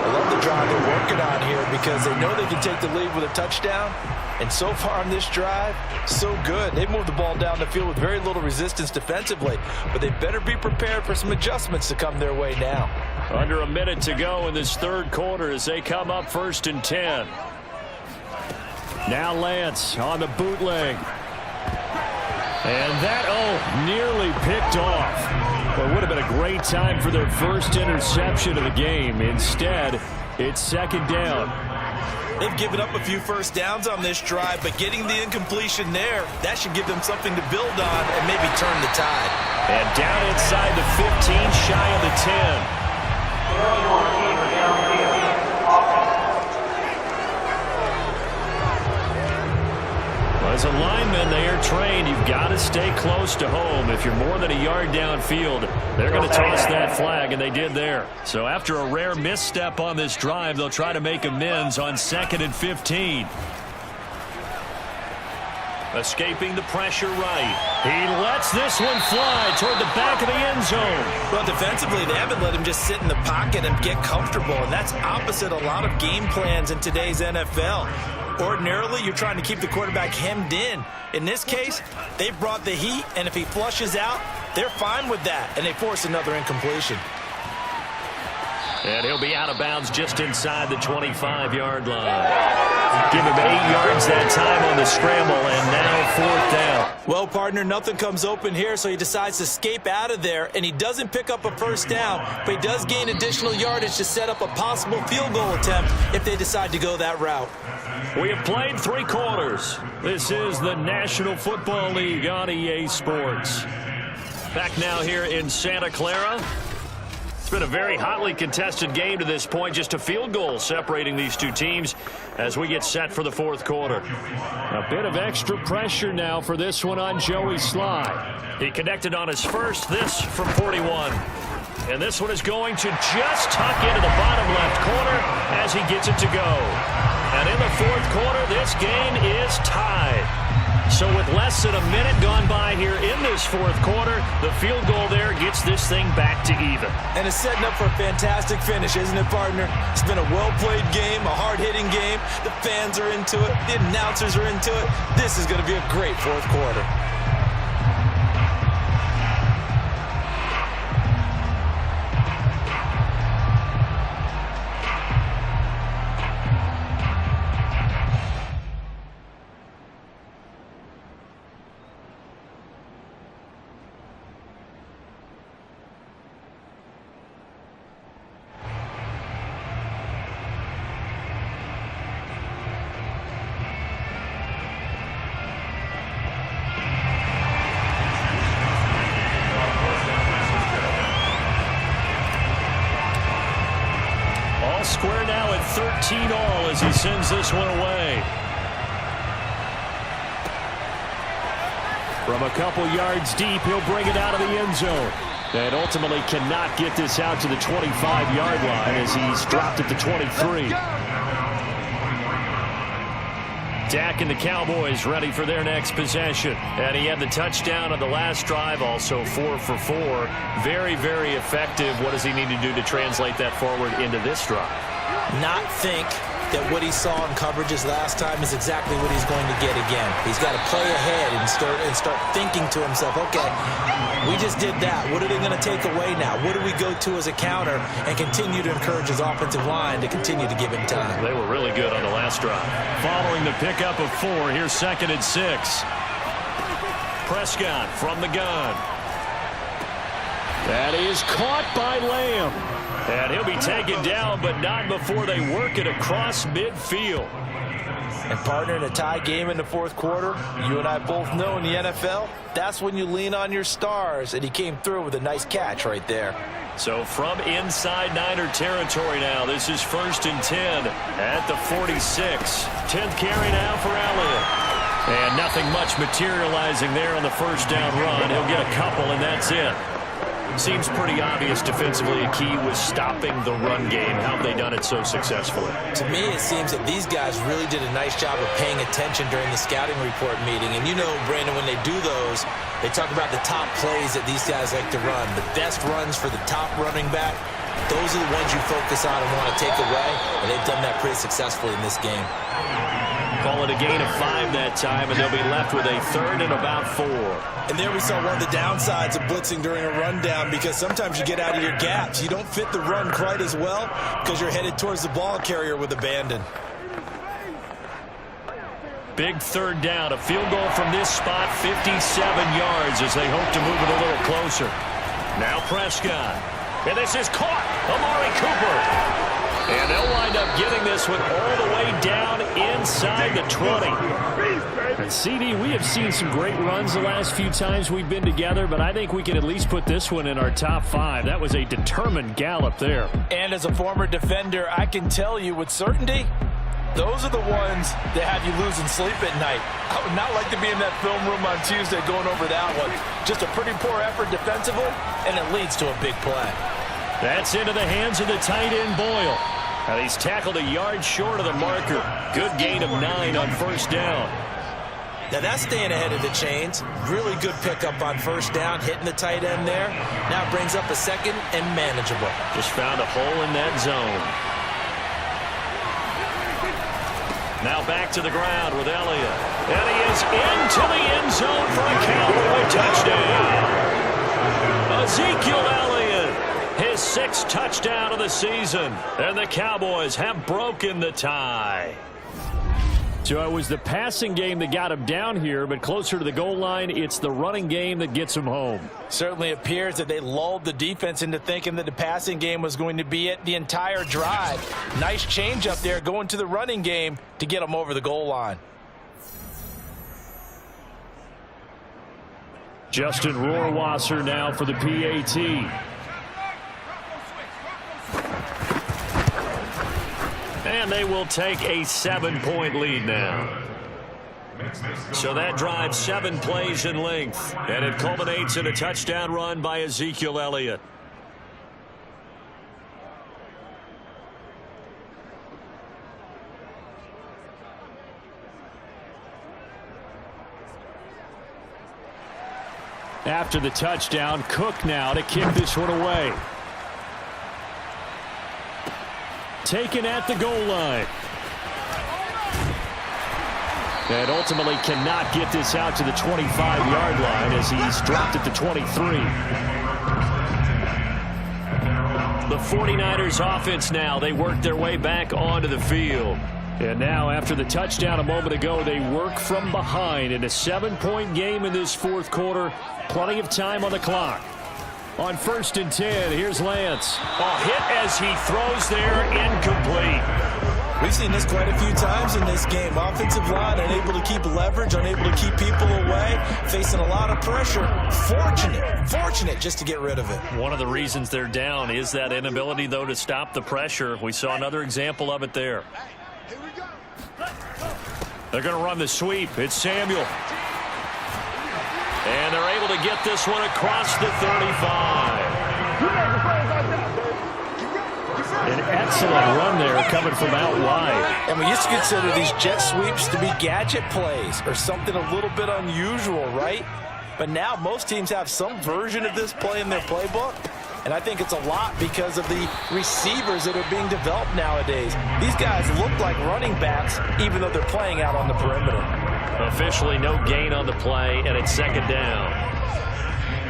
I love the drive they're working on here because they know they can take the lead with a touchdown. And so far on this drive, so good. They moved the ball down the field with very little resistance defensively, but they better be prepared for some adjustments to come their way now. Under a minute to go in this 3rd quarter as they come up 1st and 10. Now Lance on the bootleg. And that, nearly picked off. Well, it would have been a great time for their first interception of the game. Instead, it's 2nd down. They've given up a few first downs on this drive, but getting the incompletion there, that should give them something to build on and maybe turn the tide. And down inside the 15, shy of the 10. As a lineman, they are trained. You've got to stay close to home. If you're more than a yard downfield, they're going to toss that flag, and they did there. So after a rare misstep on this drive, they'll try to make amends on 2nd and 15. Escaping the pressure right. He lets this one fly toward the back of the end zone. Well, defensively, they haven't let him just sit in the pocket and get comfortable, and that's opposite a lot of game plans in today's NFL. Ordinarily, you're trying to keep the quarterback hemmed in. In this case, they've brought the heat, and if he flushes out, they're fine with that, and they force another incompletion. And he'll be out of bounds just inside the 25-yard line. Give him 8 yards that time on the scramble, and now 4th down. Well, partner, nothing comes open here, so he decides to escape out of there, and he doesn't pick up a first down, but he does gain additional yardage to set up a possible field goal attempt if they decide to go that route. We have played 3 quarters. This is the National Football League on EA Sports. Back now here in Santa Clara. It's been a very hotly contested game to this point. Just a field goal separating these two teams as we get set for the 4th quarter. A bit of extra pressure now for this one on Joey Sly. He connected on his first, this from 41. And this one is going to just tuck into the bottom left corner as he gets it to go. And in the 4th quarter, this game is tied. So with less than a minute gone by here in this 4th quarter, the field goal there gets this thing back to even. And it's setting up for a fantastic finish, isn't it, partner? It's been a well-played game, a hard-hitting game. The fans are into it. The announcers are into it. This is going to be a great 4th quarter. Square now at 13 all as he sends this one away. From a couple yards deep, he'll bring it out of the end zone. And ultimately cannot get this out to the 25-yard line as he's dropped at the 23. Dak and the Cowboys ready for their next possession. And he had the touchdown on the last drive, also 4 for 4. Very, very effective. What does he need to do to translate that forward into this drive? Not think that what he saw in coverages last time is exactly what he's going to get again. He's got to play ahead and start thinking to himself, okay, we just did that. What are they going to take away now? What do we go to as a counter? And continue to encourage his offensive line to continue to give him time. They were really good on the last drive. Following the pickup of 4, here's 2nd and 6. Prescott from the gun. That is caught by Lamb. And he'll be taken down, but not before they work it across midfield. And partner, in a tie game in the fourth quarter, you and I both know in the NFL, that's when you lean on your stars, and he came through with a nice catch right there. So from inside Niner territory now, this is 1st and 10 at the 46. 10th carry now for Elliott. And nothing much materializing there on the first down run. He'll get a couple, and that's it. Seems pretty obvious defensively a key was stopping the run game. How have they done it so successfully? To me, it seems that these guys really did a nice job of paying attention during the scouting report meeting. And you know, Brandon, when they do those, they talk about the top plays that these guys like to run. The best runs for the top running back, those are the ones you focus on and want to take away. And they've done that pretty successfully in this game. Call it a gain of 5 that time, and they'll be left with a 3rd and about 4. And there we saw one of the downsides of blitzing during a rundown, because sometimes you get out of your gaps. You don't fit the run quite as well because you're headed towards the ball carrier with abandon. Big 3rd down. A field goal from this spot, 57 yards as they hope to move it a little closer. Now Prescott. And this is caught. Amari Cooper. And they'll wind up getting this one all the way down inside the 20. And CD, we have seen some great runs the last few times we've been together, but I think we can at least put this one in our top 5. That was a determined gallop there. And as a former defender, I can tell you with certainty, those are the ones that have you losing sleep at night. I would not like to be in that film room on Tuesday going over that one. Just a pretty poor effort defensively, and it leads to a big play. That's into the hands of the tight end, Boyle. And he's tackled a yard short of the marker. Good gain of 9 on 1st down. Now that's staying ahead of the chains. Really good pickup on 1st down, hitting the tight end there. Now brings up a 2nd and manageable. Just found a hole in that zone. Now back to the ground with Elliott. And he is into the end zone for a Cowboy touchdown. Ezekiel Elliott, his 6th touchdown of the season. And the Cowboys have broken the tie. So it was the passing game that got him down here, but closer to the goal line, it's the running game that gets him home. Certainly appears that they lulled the defense into thinking that the passing game was going to be it the entire drive. Nice change up there going to the running game to get them over the goal line. Justin Rohrwasser now for the PAT. And they will take a 7-point lead now. So that drives 7 plays in length. And it culminates in a touchdown run by Ezekiel Elliott. After the touchdown, Cook now to kick this one away. Taken at the goal line. And ultimately cannot get this out to the 25-yard line as he's dropped at the 23. The 49ers offense now, they work their way back onto the field. And now after the touchdown a moment ago, they work from behind in a 7-point game in this fourth quarter. Plenty of time on the clock. On 1st and 10, here's Lance. A hit as he throws there, incomplete. We've seen this quite a few times in this game. Offensive line unable to keep leverage, unable to keep people away, facing a lot of pressure. Fortunate just to get rid of it. One of the reasons they're down is that inability, though, to stop the pressure. We saw another example of it there. They're going to run the sweep. It's Samuel. And they're able to get this one across the 35. An excellent run there coming from out wide. And we used to consider these jet sweeps to be gadget plays or something a little bit unusual, right? But now most teams have some version of this play in their playbook. And I think it's a lot because of the receivers that are being developed nowadays. These guys look like running backs even though they're playing out on the perimeter. Officially no gain on the play, and it's second down.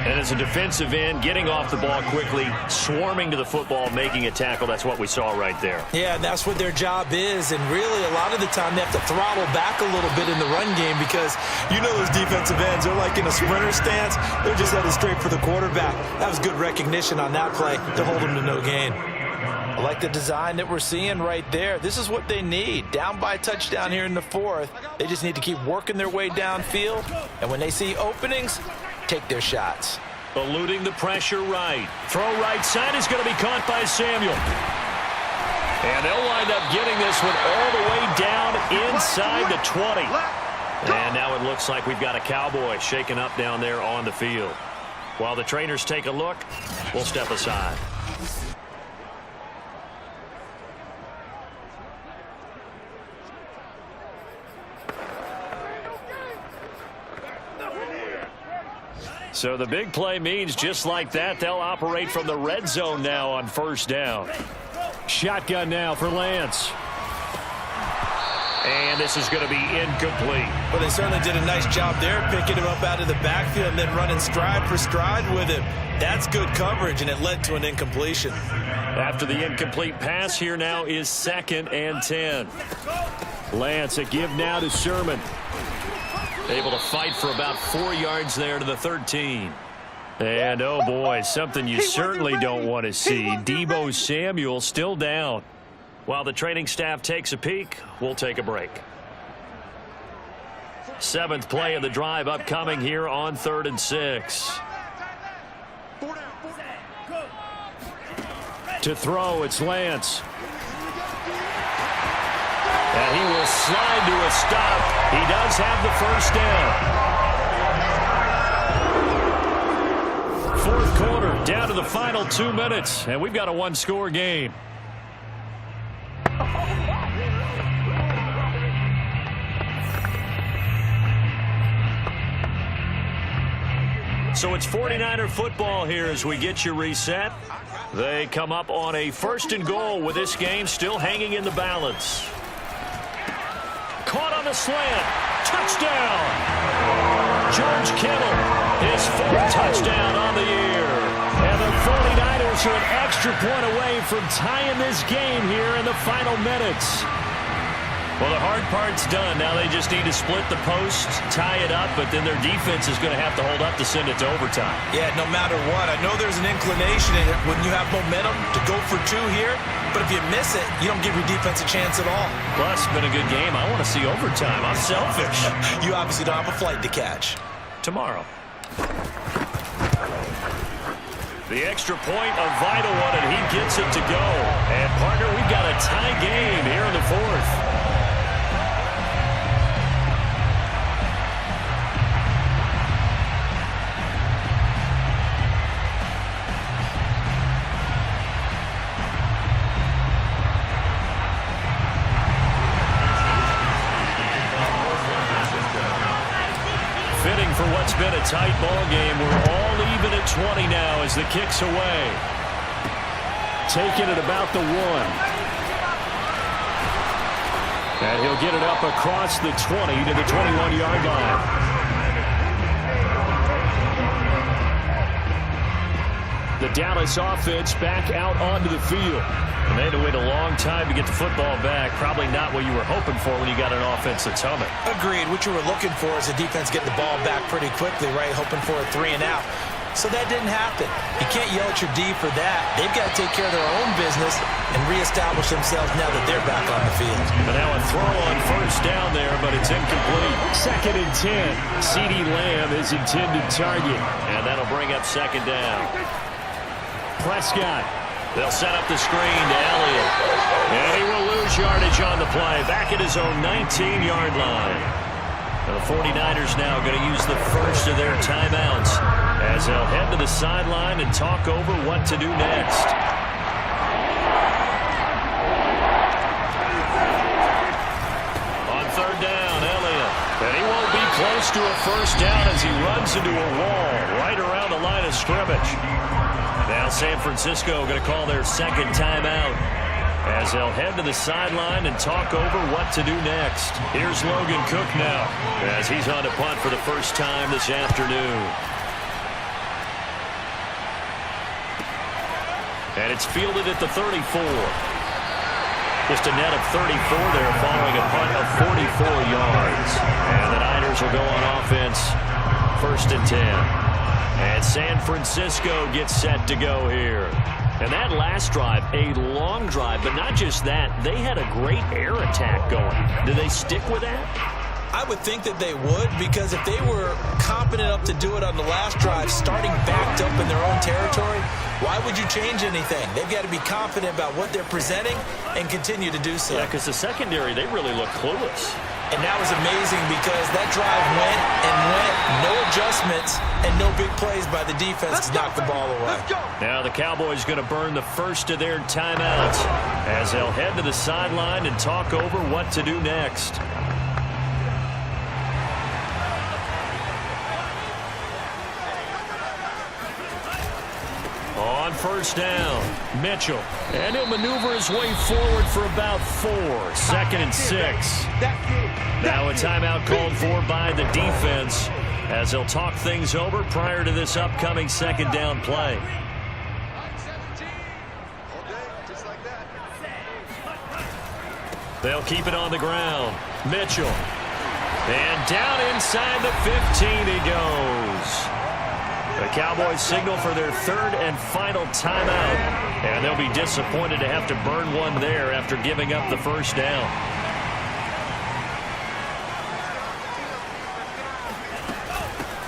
And as a defensive end, getting off the ball quickly, swarming to the football, making a tackle, that's what we saw right there. Yeah, and that's what their job is. And really, a lot of the time, they have to throttle back a little bit in the run game because you know those defensive ends, they're like in a sprinter stance. They're just headed straight for the quarterback. That was good recognition on that play to hold them to no gain. I like the design that we're seeing right there. This is what they need. Down by a touchdown here in the fourth. They just need to keep working their way downfield. And when they see openings, take their shots. Eluding the pressure right. Throw right side is going to be caught by Samuel. And they'll wind up getting this one all the way down inside the 20. And now it looks like we've got a Cowboy shaken up down there on the field. While the trainers take a look, we'll step aside. So the big play means just like that, they'll operate from the red zone now on first down. Shotgun now for Lance. And this is going to be incomplete. Well, they certainly did a nice job there, picking him up out of the backfield and then running stride for stride with him. That's good coverage, and it led to an incompletion. After the incomplete pass, here now is 2nd and 10. Lance, a give now to Sherman. Able to fight for about 4 yards there to the 13. And, oh, boy, something you certainly don't want to see. Deebo Samuel still down. While the training staff takes a peek, we'll take a break. 7th play of the drive upcoming here on 3rd and 6. To throw, it's Lance. And he will slide to a stop. He does have the first down. 4th quarter, down to the final 2 minutes, and we've got a one-score game. So it's 49er football here as we get you reset. They come up on a 1st and goal with this game still hanging in the balance. Caught on the slant. Touchdown. George Kittle, his 4th touchdown on the year. And the 49ers are an extra point away from tying this game here in the final minutes. Well, the hard part's done. Now they just need to split the post, tie it up, but then their defense is going to have to hold up to send it to overtime. Yeah, no matter what. I know there's an inclination in it when you have momentum to go for 2 here, but if you miss it, you don't give your defense a chance at all. Plus, it's been a good game. I want to see overtime. I'm selfish. You obviously don't have a flight to catch. Tomorrow. The extra point, a vital one, and he gets it to go. And, partner, we've got a tie game here in the 4th. For what's been a tight ball game, we're all even at 20 now as the kick's away. Taking it about the 1. And he'll get it up across the 20 to the 21-yard line. The Dallas offense back out onto the field. And they had to wait a long time to get the football back. Probably not what you were hoping for when you got an offense that's humming. Agreed. What you were looking for is the defense getting the ball back pretty quickly, right? Hoping for a 3 and out. So that didn't happen. You can't yell at your D for that. They've got to take care of their own business and reestablish themselves now that they're back on the field. But now a throw on first down there, but it's incomplete. 2nd and 10. CeeDee Lamb is intended target. And that'll bring up 2nd down. Prescott. They'll set up the screen to Elliott. And he will lose yardage on the play. Back at his own 19-yard line. The 49ers now going to use the first of their timeouts as they'll head to the sideline and talk over what to do next. On third down, Elliott. And he won't be close to a first down as he runs into a wall right around the line of scrimmage. Now San Francisco going to call their second timeout as they'll head to the sideline and talk over what to do next. Here's Logan Cook now as he's on to punt for the first time this afternoon. And it's fielded at the 34. Just a net of 34 there following a punt of 44 yards. And the Niners will go on offense, 1st and 10. And San Francisco gets set to go here. And that last drive, a long drive, but not just that. They had a great air attack going. Do they stick with that? I would think that they would, because if they were competent enough to do it on the last drive, starting backed up in their own territory, why would you change anything? They've got to be confident about what they're presenting and continue to do so. Yeah, because the secondary, they really look clueless. And that was amazing because that drive went and went, no adjustments, and no big plays by the defense to knock the ball away. Now the Cowboys going to burn the first of their timeouts as they'll head to the sideline and talk over what to do next. On first down, Mitchell. And he'll maneuver his way forward for about 4. 2nd and 6. Now a timeout called for by the defense as they'll talk things over prior to this upcoming second down play. They'll keep it on the ground. Mitchell. And down inside the 15 he goes. The Cowboys signal for their 3rd and final timeout. And they'll be disappointed to have to burn one there after giving up the first down.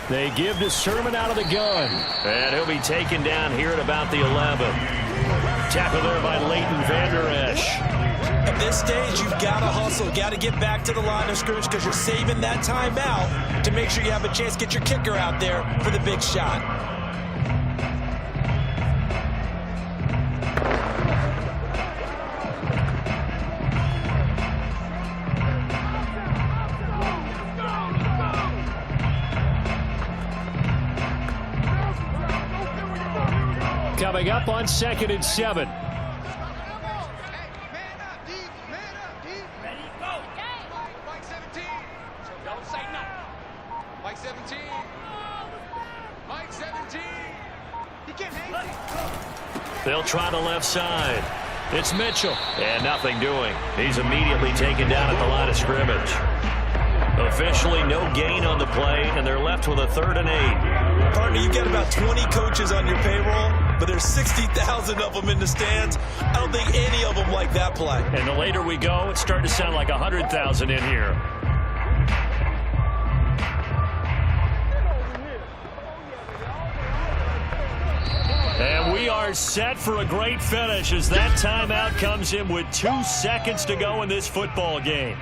They give to Sermon out of the gun. And he'll be taken down here at about the 11. Tackle there by Leighton Vander Esch. At this stage, you've got to hustle, got to get back to the line of scrimmage because you're saving that timeout to make sure you have a chance to get your kicker out there for the big shot. Coming up on 2nd and 7. They'll try the left side. It's Mitchell. And nothing doing. He's immediately taken down at the line of scrimmage. Officially no gain on the play, and they're left with a 3rd and 8. Partner, you've got about 20 coaches on your payroll, but there's 60,000 of them in the stands. I don't think any of them like that play. And the later we go, it's starting to sound like 100,000 in here. And we are set for a great finish as that timeout comes in with 2 seconds to go in this football game.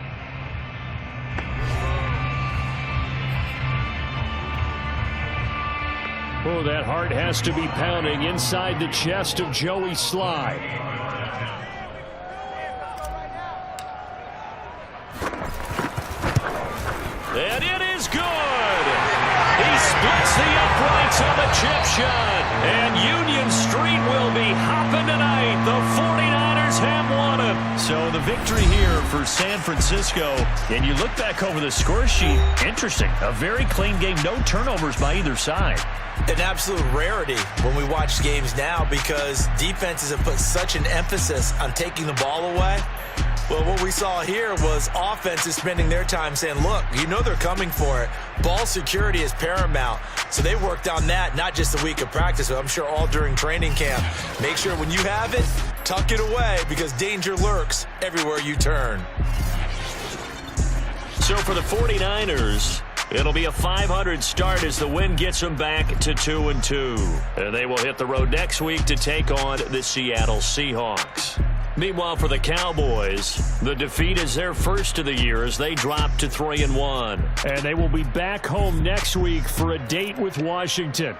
Oh, that heart has to be pounding inside the chest of Joey Sly. And it is good. He splits the uprights on the chip shot. And Union Street will be hopping tonight. The 49ers have won it. So the victory here for San Francisco. And you look back over the score sheet. Interesting. A very clean game. No turnovers by either side. An absolute rarity when we watch games now because defenses have put such an emphasis on taking the ball away. Well, what we saw here was offenses spending their time saying, look, you know they're coming for it. Ball security is paramount. So they worked on that, not just a week of practice, but I'm sure all during training camp. Make sure when you have it, tuck it away because danger lurks everywhere you turn. So for the 49ers, it'll be a 500 start as the win gets them back to 2-2. And they will hit the road next week to take on the Seattle Seahawks. Meanwhile, for the Cowboys, the defeat is their first of the year as they drop to 3-1. And they will be back home next week for a date with Washington.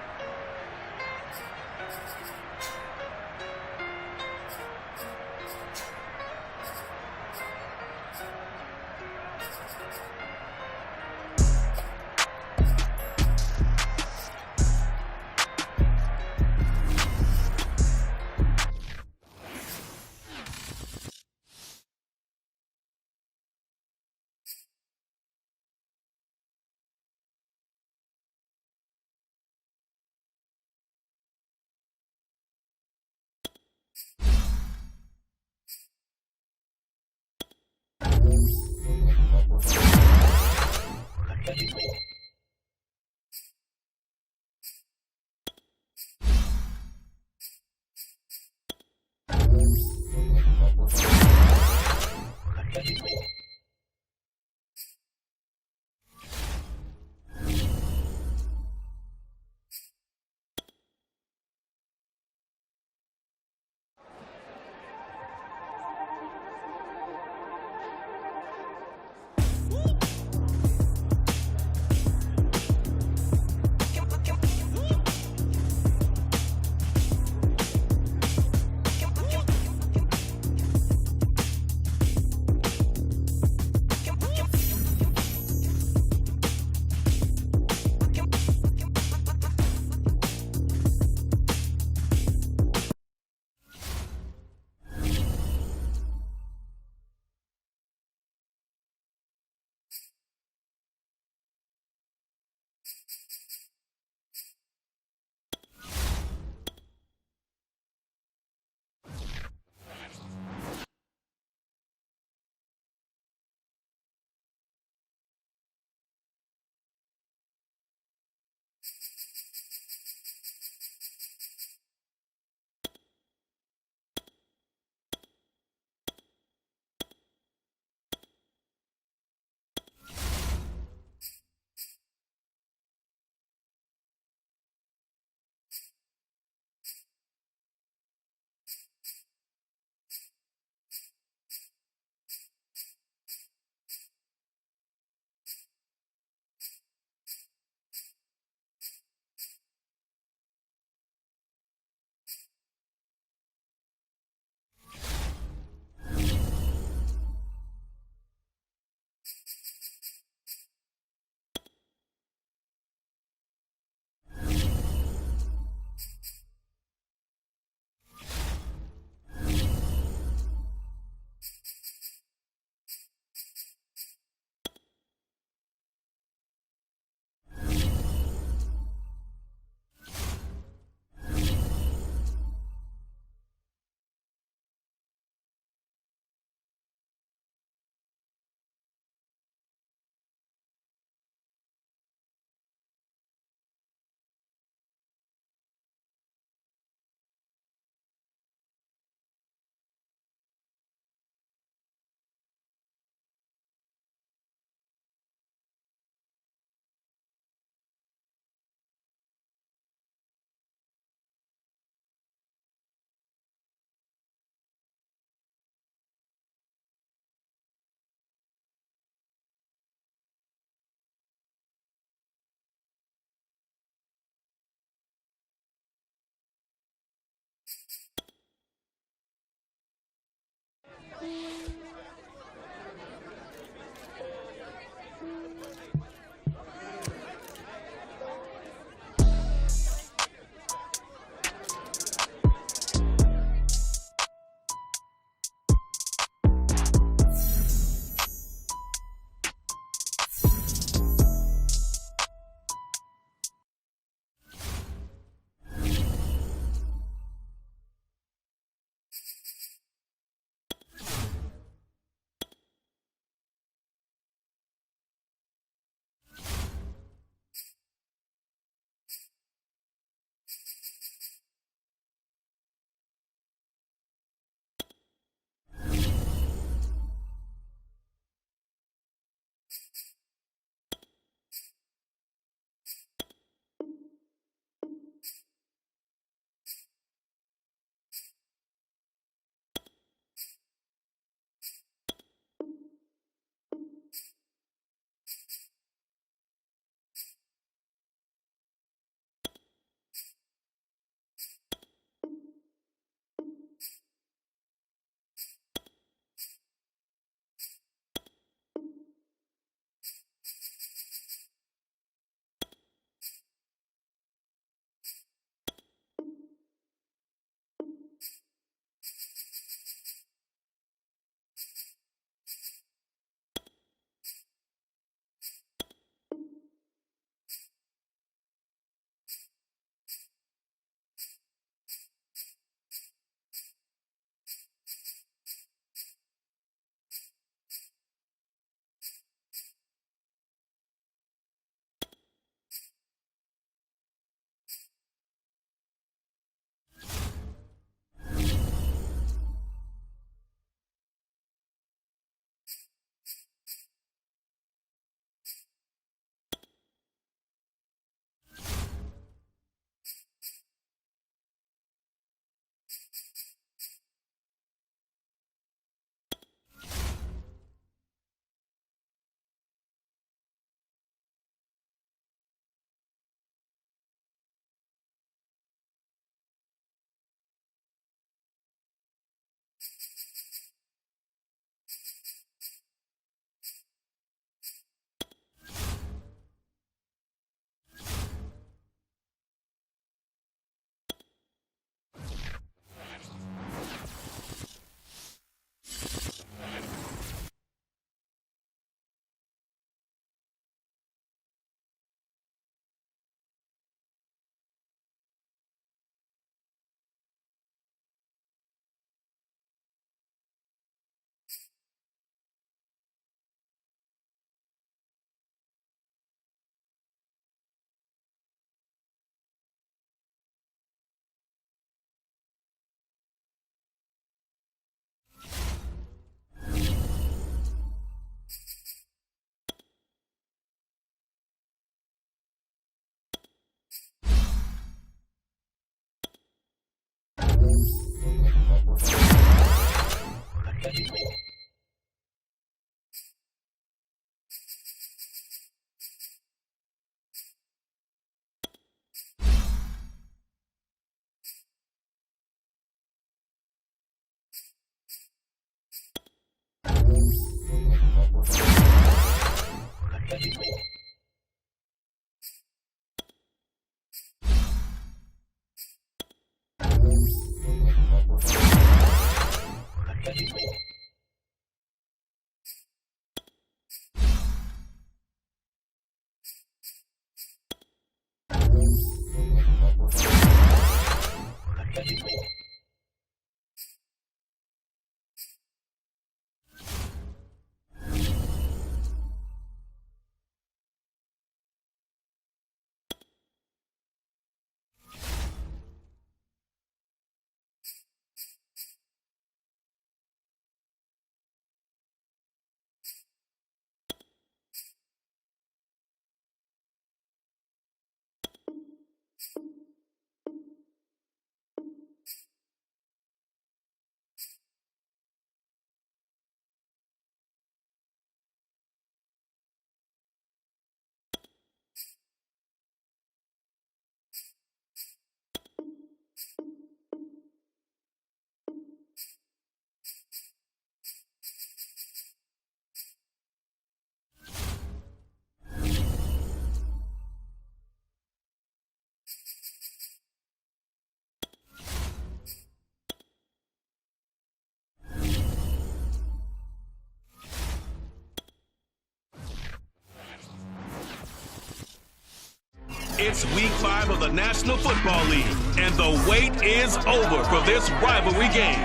It's week 5 of the National Football League, and the wait is over for this rivalry game.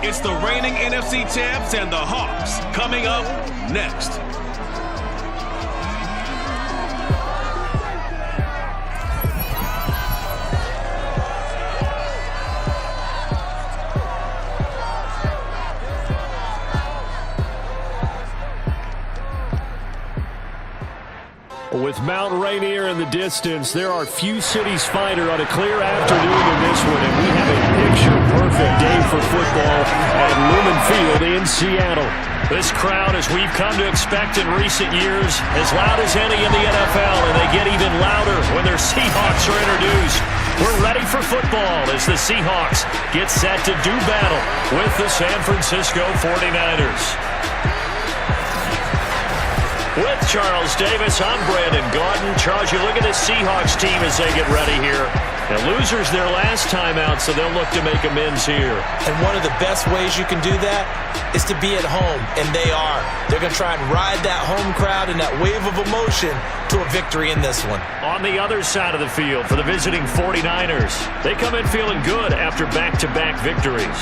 It's the reigning NFC champs and the Hawks coming up next. With Mount Rainier in the distance, there are few cities finer on a clear afternoon than this one, and we have a picture-perfect day for football at Lumen Field in Seattle. This crowd, as we've come to expect in recent years, as loud as any in the NFL, and they get even louder when their Seahawks are introduced. We're ready for football as the Seahawks get set to do battle with the San Francisco 49ers. With Charles Davis, I'm Brandon Gaudin. Charles, you look at the Seahawks team as they get ready here. Now, losers their last time out, so they'll look to make amends here. And one of the best ways you can do that is to be at home, and they are. They're going to try and ride that home crowd and that wave of emotion to a victory in this one. On the other side of the field for the visiting 49ers, they come in feeling good after back-to-back victories.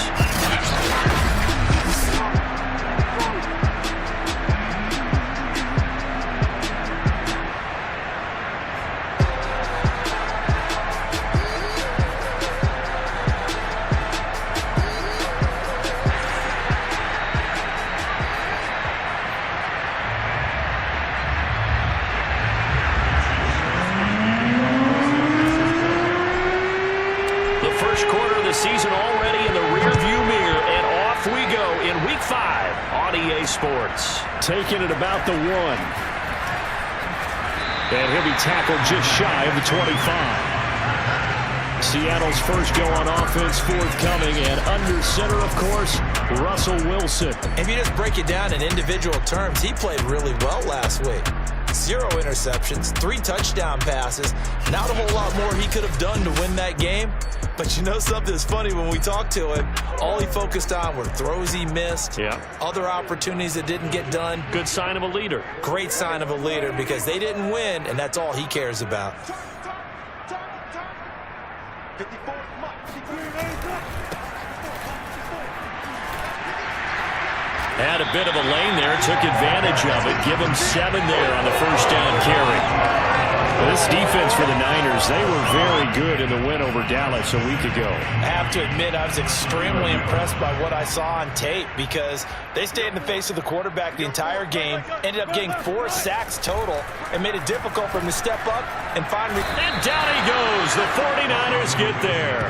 Season already in the rearview mirror, and off we go in Week 5 on EA Sports. Taking it about the 1. And he'll be tackled just shy of the 25. Seattle's first go on offense forthcoming, and under center, of course, Russell Wilson. If you just break it down in individual terms, he played really well last week. 0 interceptions, 3 touchdown passes. Not a whole lot more he could have done to win that game. But you know something that's funny, when we talked to him, all he focused on were throws he missed, other opportunities that didn't get done. Good sign of a leader. Great sign of a leader, because they didn't win, and that's all he cares about. Had a bit of a lane there, took advantage of it. Give him 7 there on the first down carry. Well, this defense for the Niners, they were very good in the win over Dallas a week ago. I have to admit, I was extremely impressed by what I saw on tape, because they stayed in the face of the quarterback the entire game, ended up getting 4 sacks total, and made it difficult for him to step up and find... And down he goes. The 49ers get there.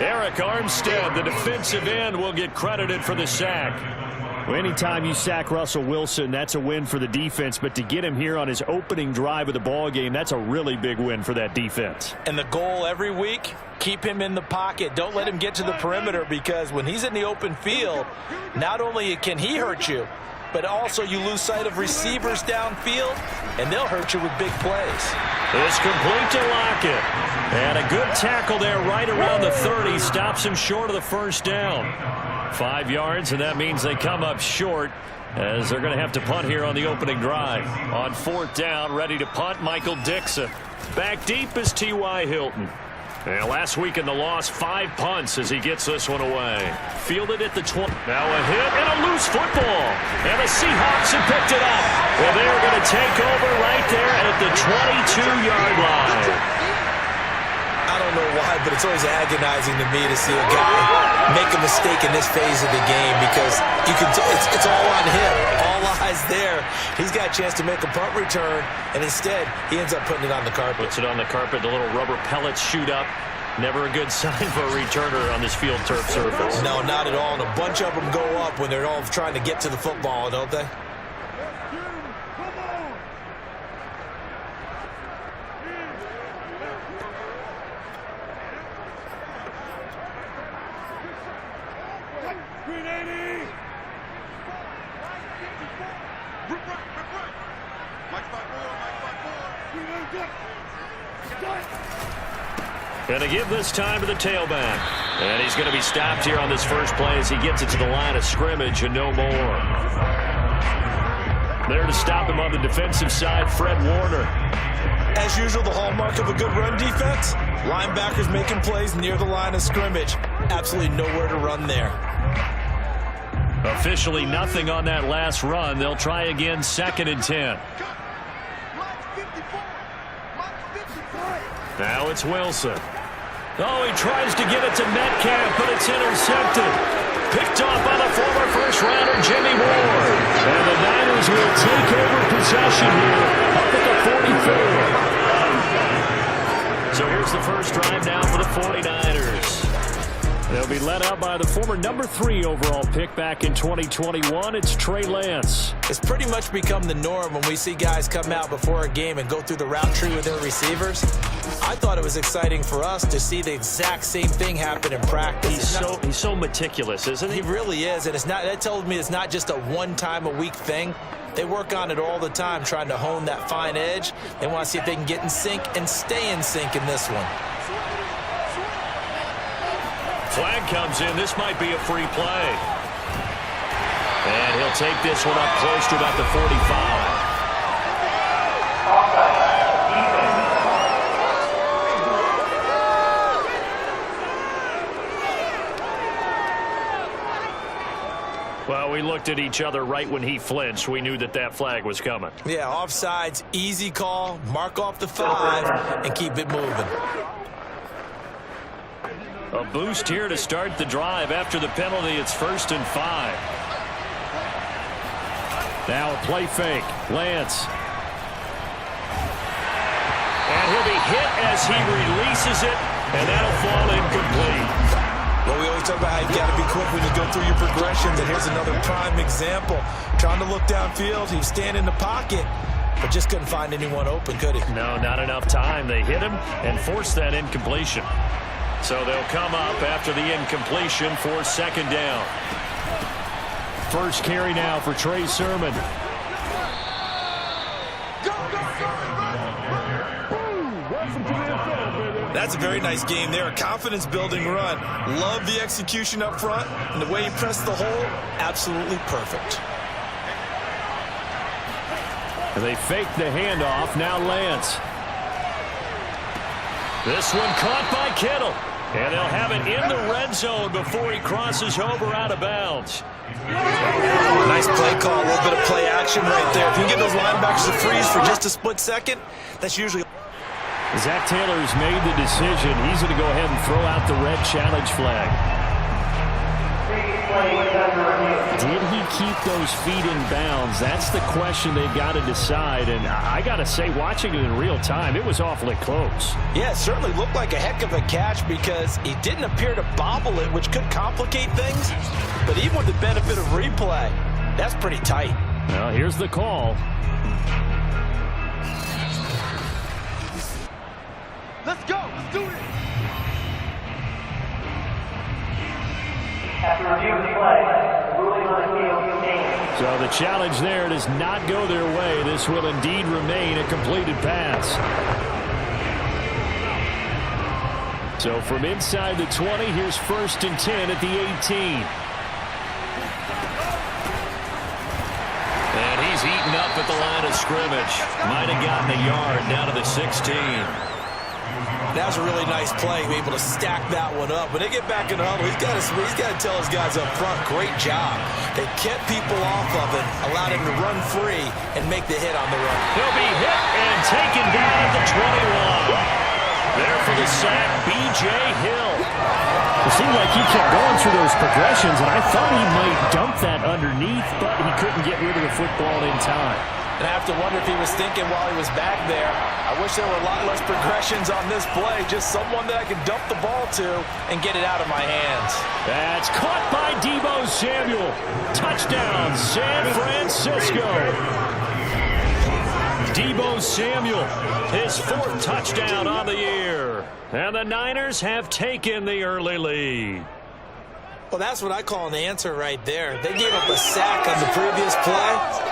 Eric Armstead, the defensive end, will get credited for the sack. Well, anytime you sack Russell Wilson, that's a win for the defense. But to get him here on his opening drive of the ball game, that's a really big win for that defense. And the goal every week, keep him in the pocket. Don't let him get to the perimeter, because when he's in the open field, not only can he hurt you, but also you lose sight of receivers downfield, and they'll hurt you with big plays. It's complete to Lockett. And a good tackle there right around the 30. Stops him short of the first down. 5 yards, and that means they come up short as they're going to have to punt here on the opening drive. On 4th down, ready to punt, Michael Dixon. Back deep is T.Y. Hilton. And last week in the loss, 5 punts as he gets this one away. Fielded at the 20. Now a hit and a loose football. And the Seahawks have picked it up. Well, they are going to take over right there at the 22-yard line. I don't know why, but it's always agonizing to me to see a guy make a mistake in this phase of the game because you can it's all on him. All eyes there. He's got a chance to make a punt return, and instead he ends up putting it on the carpet. Puts it on the carpet. The little rubber pellets shoot up. Never a good sign for a returner on this field turf surface. No, not at all. And a bunch of them go up when they're all trying to get to the football, don't they? Going to give this time to the tailback. And he's going to be stopped here on this first play as he gets it to the line of scrimmage and no more. There to stop him on the defensive side, Fred Warner. As usual, the hallmark of a good run defense, linebackers making plays near the line of scrimmage. Absolutely nowhere to run there. Officially nothing on that last run. They'll try again, 2nd and 10. Now it's Wilson. Oh, he tries to get it to Metcalf, but it's intercepted. Picked off by the former first-rounder, Jimmy Ward. And the Niners will take over possession here up at the 44. So here's the first drive now for the 49ers. They'll be led out by the former number 3 overall pick back in 2021. It's Trey Lance. It's pretty much become the norm when we see guys come out before a game and go through the route tree with their receivers. I thought it was exciting for us to see the exact same thing happen in practice. He's so meticulous, isn't he? He really is, and that tells me it's not just a one-time-a-week thing. They work on it all the time, trying to hone that fine edge. They want to see if they can get in sync and stay in sync in this one. Flag comes in. This might be a free play. And he'll take this one up close to about the 45. Well, we looked at each other right when he flinched. We knew that flag was coming. Yeah, offsides, easy call, mark off the 5, and keep it moving. A boost here to start the drive. After the penalty, it's 1st and 5. Now a play fake. Lance. And he'll be hit as he releases it, and that'll fall incomplete. Well, we always talk about how you got to be quick when you go through your progressions, and here's another prime example. Trying to look downfield, he was standing in the pocket, but just couldn't find anyone open, could he? No, not enough time. They hit him and forced that incompletion. So they'll come up after the incompletion for 2nd down. First carry now for Trey Sermon. That's a very nice game there. A confidence-building run. Love the execution up front, and the way he pressed the hole, absolutely perfect. And they fake the handoff. Now Lance. This one caught by Kittle. And they'll have it in the red zone before he crosses over out of bounds. Nice play call. A little bit of play action right there. If you can get those linebackers to freeze for just a split second, that's usually... Zach Taylor's made the decision. He's going to go ahead and throw out the red challenge flag. Did he keep those feet in bounds? That's the question they've got to decide. And I got to say, watching it in real time, it was awfully close. Yeah, it certainly looked like a heck of a catch because he didn't appear to bobble it, which could complicate things. But even with the benefit of replay, that's pretty tight. Well, here's the call. Let's go. Let's do it. After review of the play, ruling on the field stands. So the challenge there does not go their way. This will indeed remain a completed pass. So from inside the 20, here's 1st and 10 at the 18. And he's eaten up at the line of scrimmage. Might have gotten a yard down to the 16. That was a really nice play, able to stack that one up. When they get back in the huddle, he's got to tell his guys up front, great job. They kept people off of him, allowed him to run free and make the hit on the run. He'll be hit and taken down at the 21. There for the sack, B.J. Hill. It seemed like he kept going through those progressions, and I thought he might dump that underneath, but he couldn't get rid of the football in time. And I have to wonder if he was thinking while he was back there, I wish there were a lot less progressions on this play, just someone that I could dump the ball to and get it out of my hands. That's caught by Deebo Samuel. Touchdown, San Francisco. Deebo Samuel, his 4th touchdown on the year. And the Niners have taken the early lead. Well, that's what I call an answer right there. They gave up a sack on the previous play.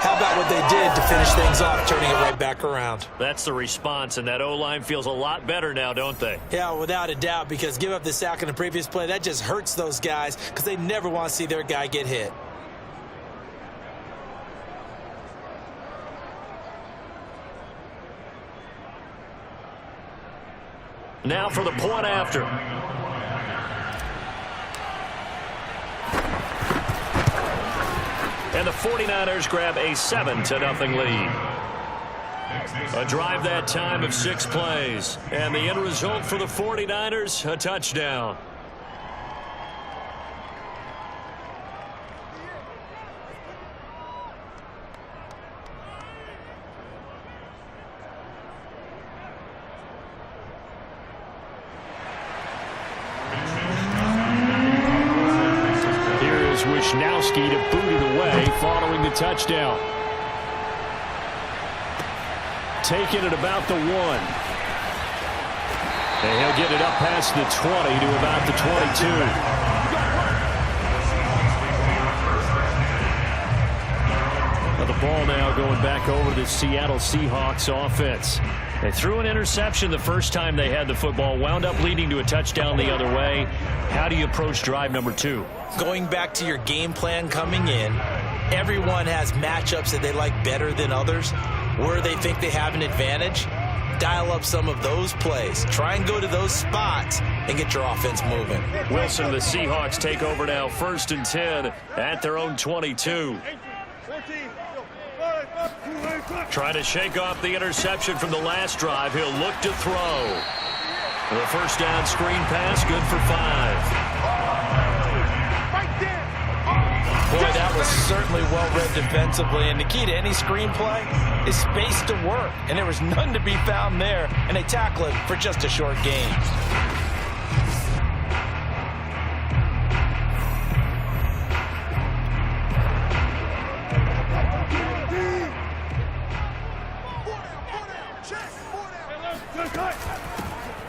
How about what they did to finish things off, turning it right back around? That's the response, and that O-line feels a lot better now, don't they? Yeah, without a doubt, because give up the sack on the previous play, that just hurts those guys because they never want to see their guy get hit. Now for the point after. And the 49ers grab a 7-0 lead. A drive that time of 6 plays. And the end result for the 49ers, a touchdown. Wishnowski to boot it away following the touchdown. Taking it about the 1. And he'll get it up past the 20 to about the 22. Well, the ball now going back over to the Seattle Seahawks offense. They threw an interception the first time they had the football, wound up leading to a touchdown the other way. How do you approach drive number 2? Going back to your game plan coming in, everyone has matchups that they like better than others, where they think they have an advantage. Dial up some of those plays. Try and go to those spots and get your offense moving. Wilson, the Seahawks take over now, 1st and 10 at their own 22. Trying to shake off the interception from the last drive. He'll look to throw. The first down screen pass, good for 5. Boy, that was certainly well-read defensively, and the key to any screenplay is space to work, and there was none to be found there, and they tackle it for just a short gain.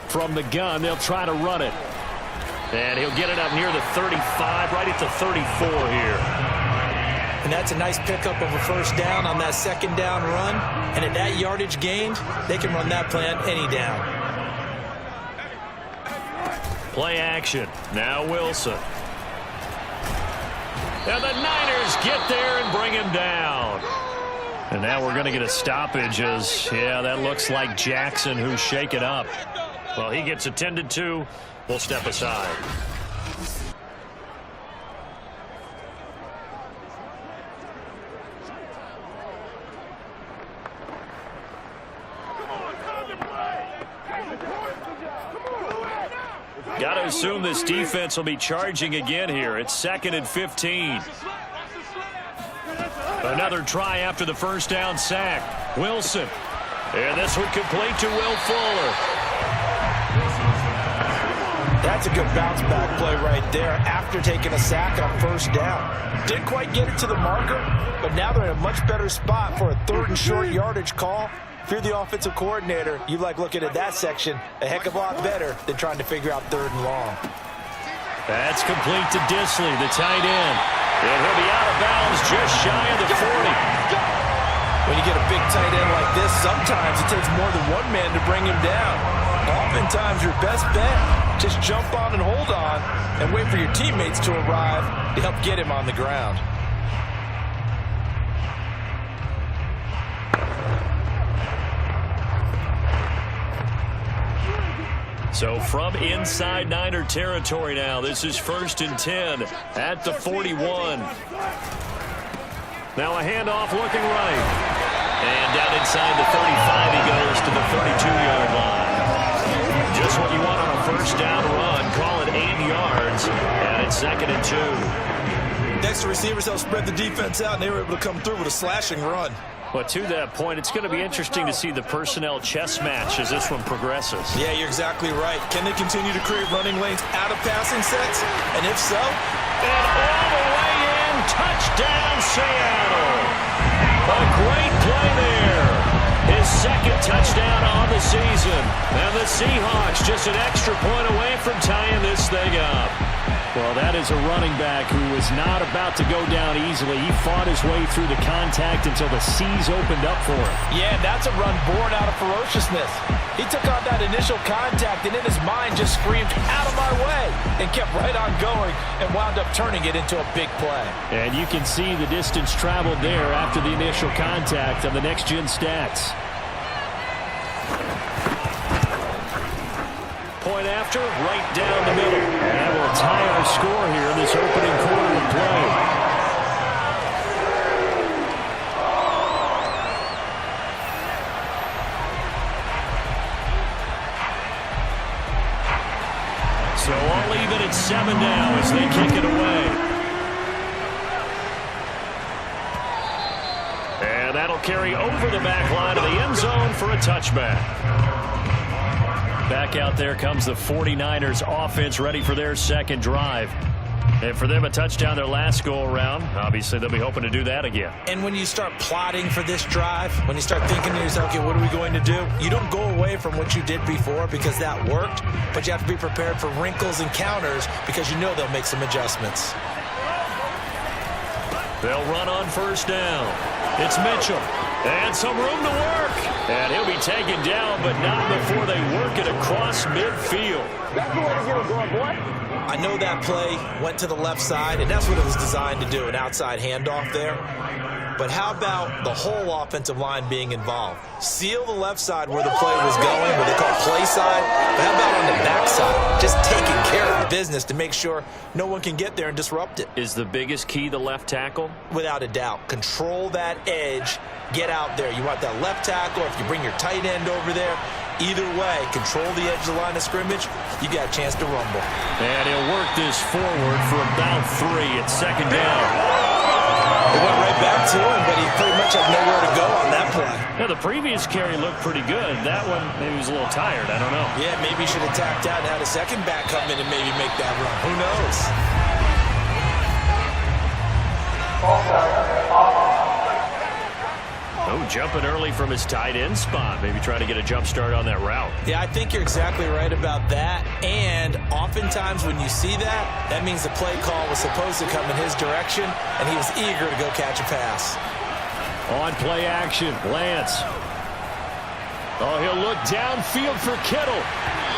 From the gun, they'll try to run it. And he'll get it up near the 35, right at the 34 here. And that's a nice pickup of a first down on that second down run. And at that yardage gained, they can run that play on any down. Play action. Now Wilson. And the Niners get there and bring him down. And now we're going to get a stoppage as, yeah, that looks like Jackson who's shaken up. Well, he gets attended to. We'll step aside. Got to assume this defense will be charging again here. It's 2nd and 15. Another try after the first down sack. Wilson. And this one complete to Will Fuller. That's a good bounce back play right there after taking a sack on first down. Didn't quite get it to the marker, but now they're in a much better spot for a 3rd and short yardage call. If you're the offensive coordinator, you like looking at that section a heck of a lot better than trying to figure out 3rd and long. That's complete to Disley, the tight end. And he'll be out of bounds just shy of the 40. When you get a big tight end like this, sometimes it takes more than one man to bring him down. Oftentimes, your best bet, just jump on and hold on and wait for your teammates to arrive to help get him on the ground. So from inside Niner territory now, this is 1st and 10 at the 41. Now a handoff looking right. And down inside the 35 he goes to the 32-yard line. Just what you want on a first down run. Call it 8 yards. And it's 2nd and 2. Next to receivers help spread the defense out, and they were able to come through with a slashing run. But to that point, it's going to be interesting to see the personnel chess match as this one progresses. Yeah, you're exactly right. Can they continue to create running lanes out of passing sets? And if so, and all the way in, touchdown Seattle. A great play there. His 2nd touchdown on the season. And the Seahawks just an extra point away from tying this thing up. Well, that is a running back who was not about to go down easily. He fought his way through the contact until the seas opened up for him. Yeah, that's a run born out of ferociousness. He took on that initial contact and in his mind just screamed, "Out of my way," and kept right on going and wound up turning it into a big play. And you can see the distance traveled there after the initial contact on the next-gen stats. Point after, right down the middle. And that will tie our score here in this opening quarter of play. So all even at 7 now as they kick it away. And that'll carry over the back line of the end zone for a touchback. Back out there comes the 49ers offense ready for their 2nd drive. And for them, a touchdown their last go-around. Obviously, they'll be hoping to do that again. And when you start plotting for this drive, when you start thinking to yourself, okay, what are we going to do? You don't go away from what you did before because that worked, but you have to be prepared for wrinkles and counters because you know they'll make some adjustments. They'll run on 1st down. It's Mitchell. And some room to work. And he'll be taken down, but not before they work it across midfield. That's the way to get it going, boy. I know that play went to the left side, and that's what it was designed to do, an outside handoff there. But how about the whole offensive line being involved? Seal the left side where the play was going, what they call play side. But how about on the back side? Just taking care of business to make sure no one can get there and disrupt it. Is the biggest key the left tackle? Without a doubt. Control that edge. Get out there. You want that left tackle. If you bring your tight end over there, either way, control the edge of the line of scrimmage, you got a chance to rumble. And he'll work this forward for about 3 at 2nd down. It went right back to him, but he pretty much had nowhere to go on that play. Now, the previous carry looked pretty good. That one, maybe he was a little tired. I don't know. Yeah, maybe he should have tapped out and had a second back come in and maybe make that run. Who knows? Oh, jumping early from his tight end spot. Maybe try to get a jump start on that route. Yeah, I think you're exactly right about that. And oftentimes when you see that, that means the play call was supposed to come in his direction, and he was eager to go catch a pass. On play action, Lance. Oh, he'll look downfield for Kittle.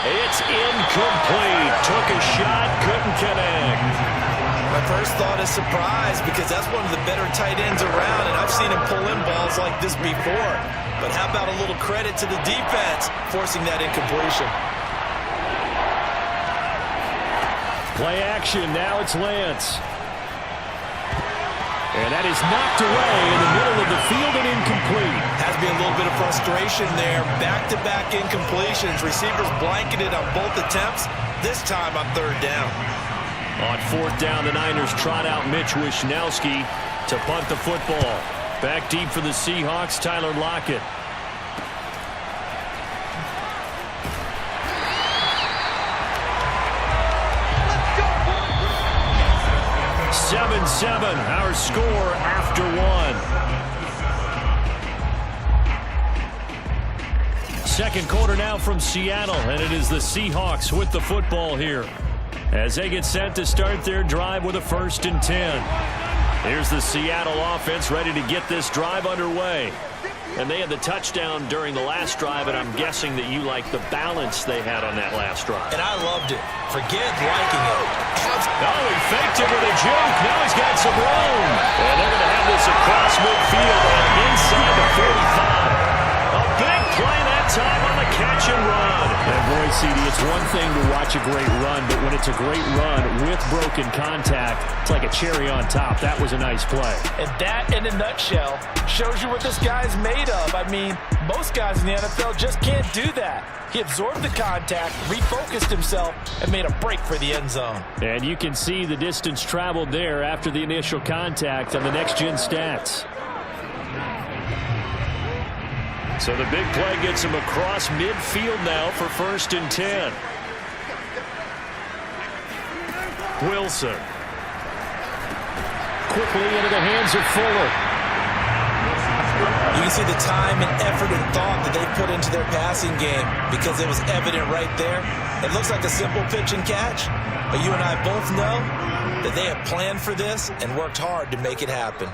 It's incomplete. Took a shot, couldn't connect. My first thought is surprise because that's one of the better tight ends around, and I've seen him pull in balls like this before. But how about a little credit to the defense forcing that incompletion? Play action. Now it's Lance. And that is knocked away in the middle of the field and incomplete. Has to be a little bit of frustration there. Back-to-back incompletions. Receivers blanketed on both attempts, this time on 3rd down. On 4th down, the Niners trot out Mitch Wishnowski to punt the football. Back deep for the Seahawks, Tyler Lockett. Let's go, 7-7, our score after 1. Second quarter now from Seattle, and it is the Seahawks with the football here. as they get set to start their drive with a 1st and 10. Here's the Seattle offense ready to get this drive underway. And they had the touchdown during the last drive, and I'm guessing that you like the balance they had on that last drive. And I loved it. Forget liking it. Oh, he faked it with a juke. Now he's got some room. And they're going to have this across midfield and inside the 45. A big play that time on the catch and run. And boy, CD, it's one thing to watch a great run, but when it's a great run with broken contact, it's like a cherry on top. That was a nice play. And that, in a nutshell, shows you what this guy's made of. I mean, most guys in the NFL just can't do that. He absorbed the contact, refocused himself, and made a break for the end zone. And you can see the distance traveled there after the initial contact on the next-gen stats. So the big play gets him across midfield now for 1st and 10. Wilson. Quickly into the hands of Fuller. You can see the time and effort and thought that they put into their passing game because it was evident right there. It looks like a simple pitch and catch, but you and I both know that they have planned for this and worked hard to make it happen.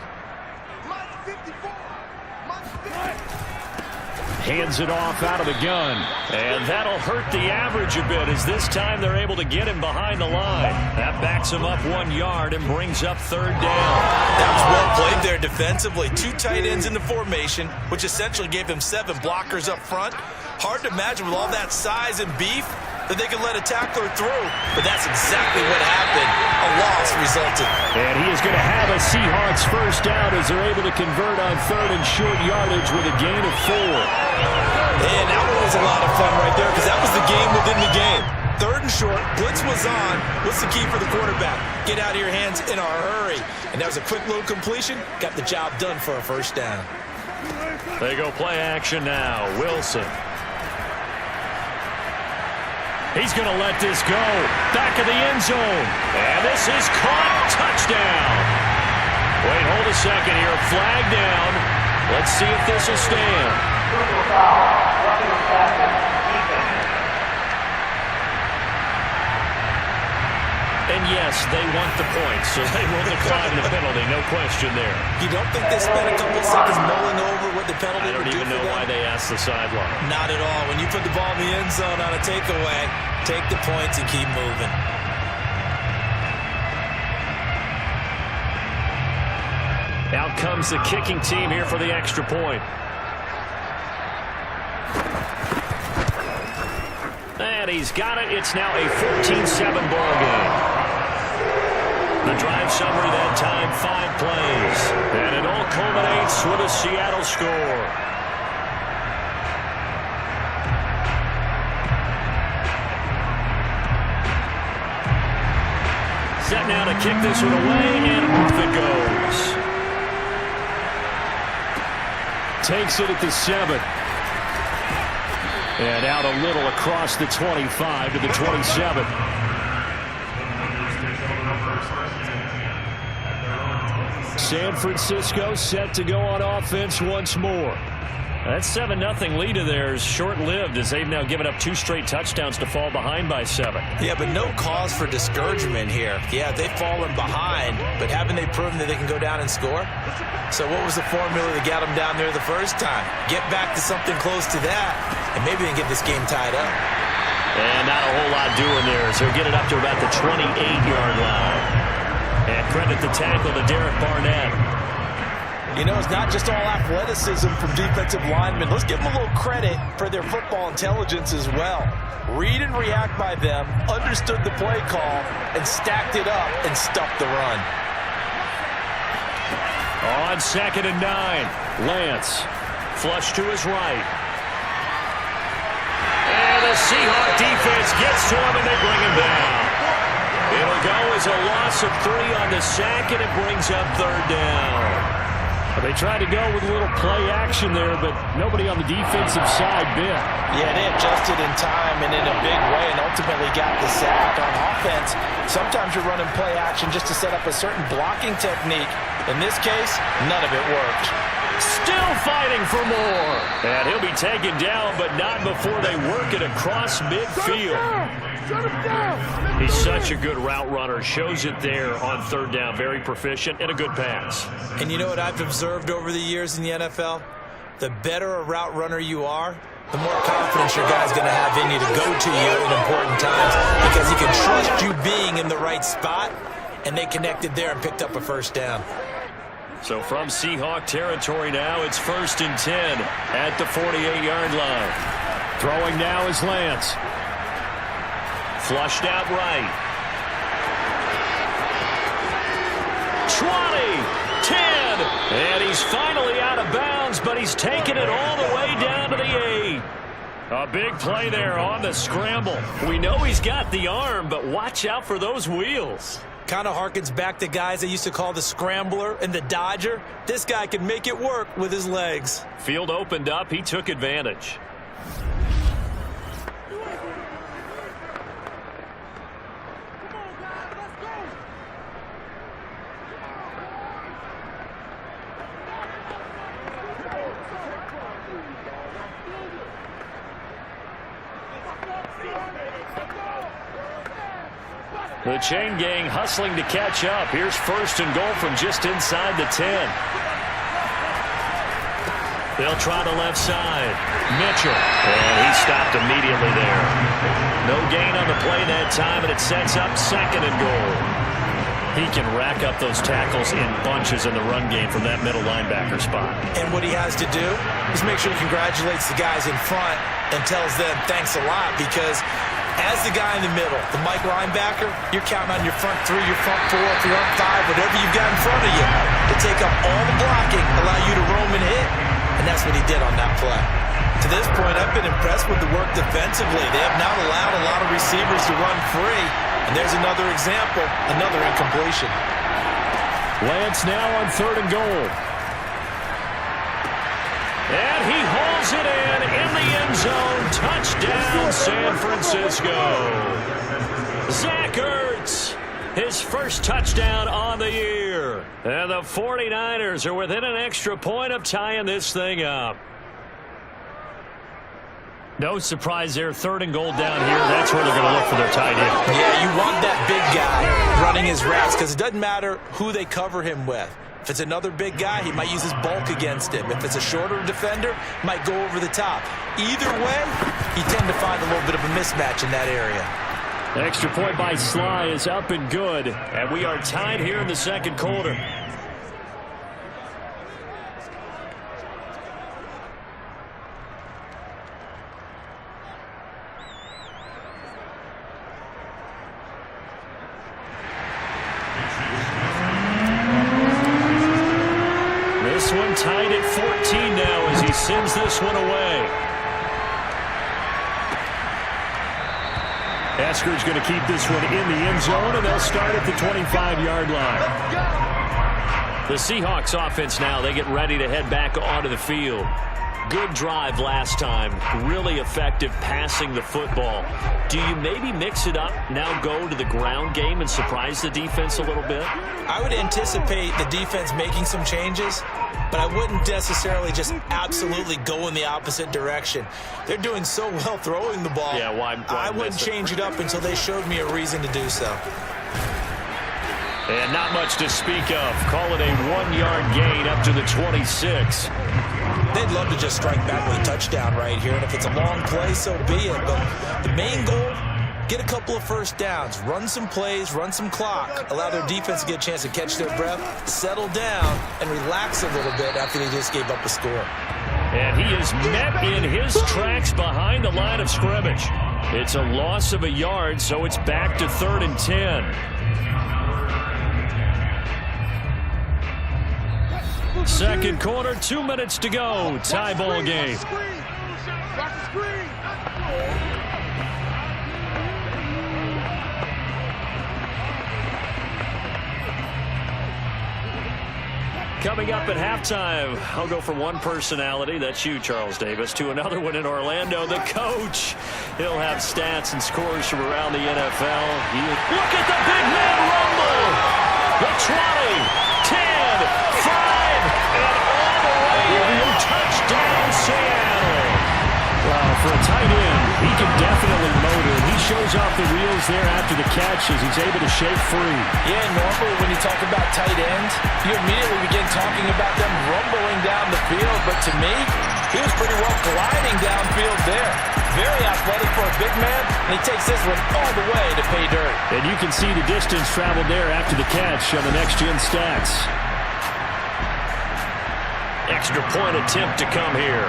Hands it off out of the gun. And that'll hurt the average a bit as this time they're able to get him behind the line. That backs him up 1 yard and brings up 3rd down. That was well played there defensively. 2 tight ends in the formation, which essentially gave him 7 blockers up front. Hard to imagine with all that size and beef that they could let a tackler through, but that's exactly what happened. A loss resulted. And he is going to have a Seahawks 1st down as they're able to convert on 3rd and short yardage with a gain of 4. And that one was a lot of fun right there because that was the game within the game. 3rd and short, blitz was on. What's the key for the quarterback? Get out of your hands in a hurry. And that was a quick little completion. Got the job done for a 1st down. They go play action now. Wilson. He's going to let this go. Back of the end zone. And this is caught. Touchdown. Wait, hold a second here. Flag down. Let's see if this will stand. And yes, they want the points, so they will decline the penalty. No question there. You don't think they spent a couple seconds mulling over what the penalty would do? I don't even know why they asked the sideline. Not at all. When you put the ball in the end zone on a takeaway, take the points and keep moving. Out comes the kicking team here for the extra point. And he's got it. It's now a 14-7 ball game. The drive summary that time, 5 plays. And it all culminates with a Seattle score. Set now to kick this one away, and off it goes. Takes it at the 7. And out a little across the 25 to the 27. San Francisco set to go on offense once more. That 7-0 lead of theirs short-lived as they've now given up 2 straight touchdowns to fall behind by 7. Yeah, but no cause for discouragement here. Yeah, they've fallen behind, but haven't they proven that they can go down and score? So what was the formula that got them down there the first time? Get back to something close to that, and maybe they can get this game tied up. And not a whole lot doing there, so get it up to about the 28-yard line. And credit the tackle to Derek Barnett. You know, it's not just all athleticism from defensive linemen. Let's give them a little credit for their football intelligence as well. Read and react by them, understood the play call, and stacked it up and stuffed the run. On 2nd and 9, Lance. Flush to his right. And the Seahawks defense gets to him, and they bring him down. It'll go as a loss of 3 on the sack, and it brings up 3rd down. They tried to go with a little play action there, but nobody on the defensive side bit. Yeah, they adjusted in time and in a big way and ultimately got the sack. On offense, sometimes you're running play action just to set up a certain blocking technique. In this case, none of it worked. Still fighting for more. And he'll be taken down, but not before they work it across midfield. He's such a good route runner. Shows it there on third down. Very proficient and a good pass. And you know what I've observed over the years in the NFL? The better a route runner you are, the more confidence your guy's going to have in you to go to you in important times because he can trust you being in the right spot, and they connected there and picked up a first down. So from Seahawk territory now, it's 1st and 10 at the 48-yard line. Throwing now is Lance. Flushed out right. 20, 10, and he's finally out of bounds, but he's taken it all the way down to the 8. A big play there on the scramble. We know he's got the arm, but watch out for those wheels. Kind of harkens back to guys they used to call the scrambler and the dodger. This guy can make it work with his legs. Field opened up. He took advantage. The chain gang hustling to catch up. Here's 1st and goal from just inside the 10. They'll try the left side. Mitchell. And he stopped immediately there. No gain on the play that time, and it sets up 2nd and goal. He can rack up those tackles in bunches in the run game from that middle linebacker spot. And what he has to do is make sure he congratulates the guys in front and tells them thanks a lot, because as the guy in the middle, the Mike linebacker, you're counting on your front 3, your front 4, your front 5, whatever you've got in front of you to take up all the blocking, allow you to roam and hit. And that's what he did on that play. To this point, I've been impressed with the work defensively. They have not allowed a lot of receivers to run free. And there's another example, another incompletion. Lance now on 3rd and goal. And he hauls it in the end zone. Touchdown, San Francisco. Zach Ertz, his first touchdown on the year. And the 49ers are within an extra point of tying this thing up. No surprise there. 3rd and goal down here. That's where they're going to look for their tight end. Yeah, you want that big guy running his routes because it doesn't matter who they cover him with. If it's another big guy, he might use his bulk against him. If it's a shorter defender, might go over the top. Either way, you tend to find a little bit of a mismatch in that area. The extra point by Sly is up and good. And we are tied here in the 2nd quarter. This one tied at 14 now as he sends this one away. Esker's going to keep this one in the end zone, and they'll start at the 25-yard line. The Seahawks offense now, they get ready to head back onto the field. Good drive last time. Really effective passing the football. Do you maybe mix it up, now go to the ground game and surprise the defense a little bit? I would anticipate the defense making some changes, but I wouldn't necessarily just absolutely go in the opposite direction. They're doing so well throwing the ball. Yeah, why I wouldn't change it up until they showed me a reason to do so. And not much to speak of. Call it a 1-yard gain up to the 26. They'd love to just strike back with a touchdown right here, and if it's a long play, so be it. But the main goal, get a couple of first downs, run some plays, run some clock, allow their defense to get a chance to catch their breath, settle down, and relax a little bit after they just gave up a score. And he is met in his tracks behind the line of scrimmage. It's a loss of a yard, so it's back to 3rd and 10. Second quarter, 2 minutes to go. Tie ball game. Coming up at halftime, I'll go from one personality, that's you, Charles Davis, to another one in Orlando, the coach. He'll have stats and scores from around the NFL. Look at the big man rumble! The 20, 10, 5, and all the way to touchdown Seattle. Well, for a tight end, he can definitely motor. He shows off the wheels there after the catch as he's able to shake free. Yeah, normally when you talk about tight ends, you immediately begin talking about them rumbling down the field. But to me, he was pretty well gliding downfield there. Very athletic for a big man, and he takes this one all the way to pay dirt. And you can see the distance traveled there after the catch on the next-gen stats. Extra point attempt to come here.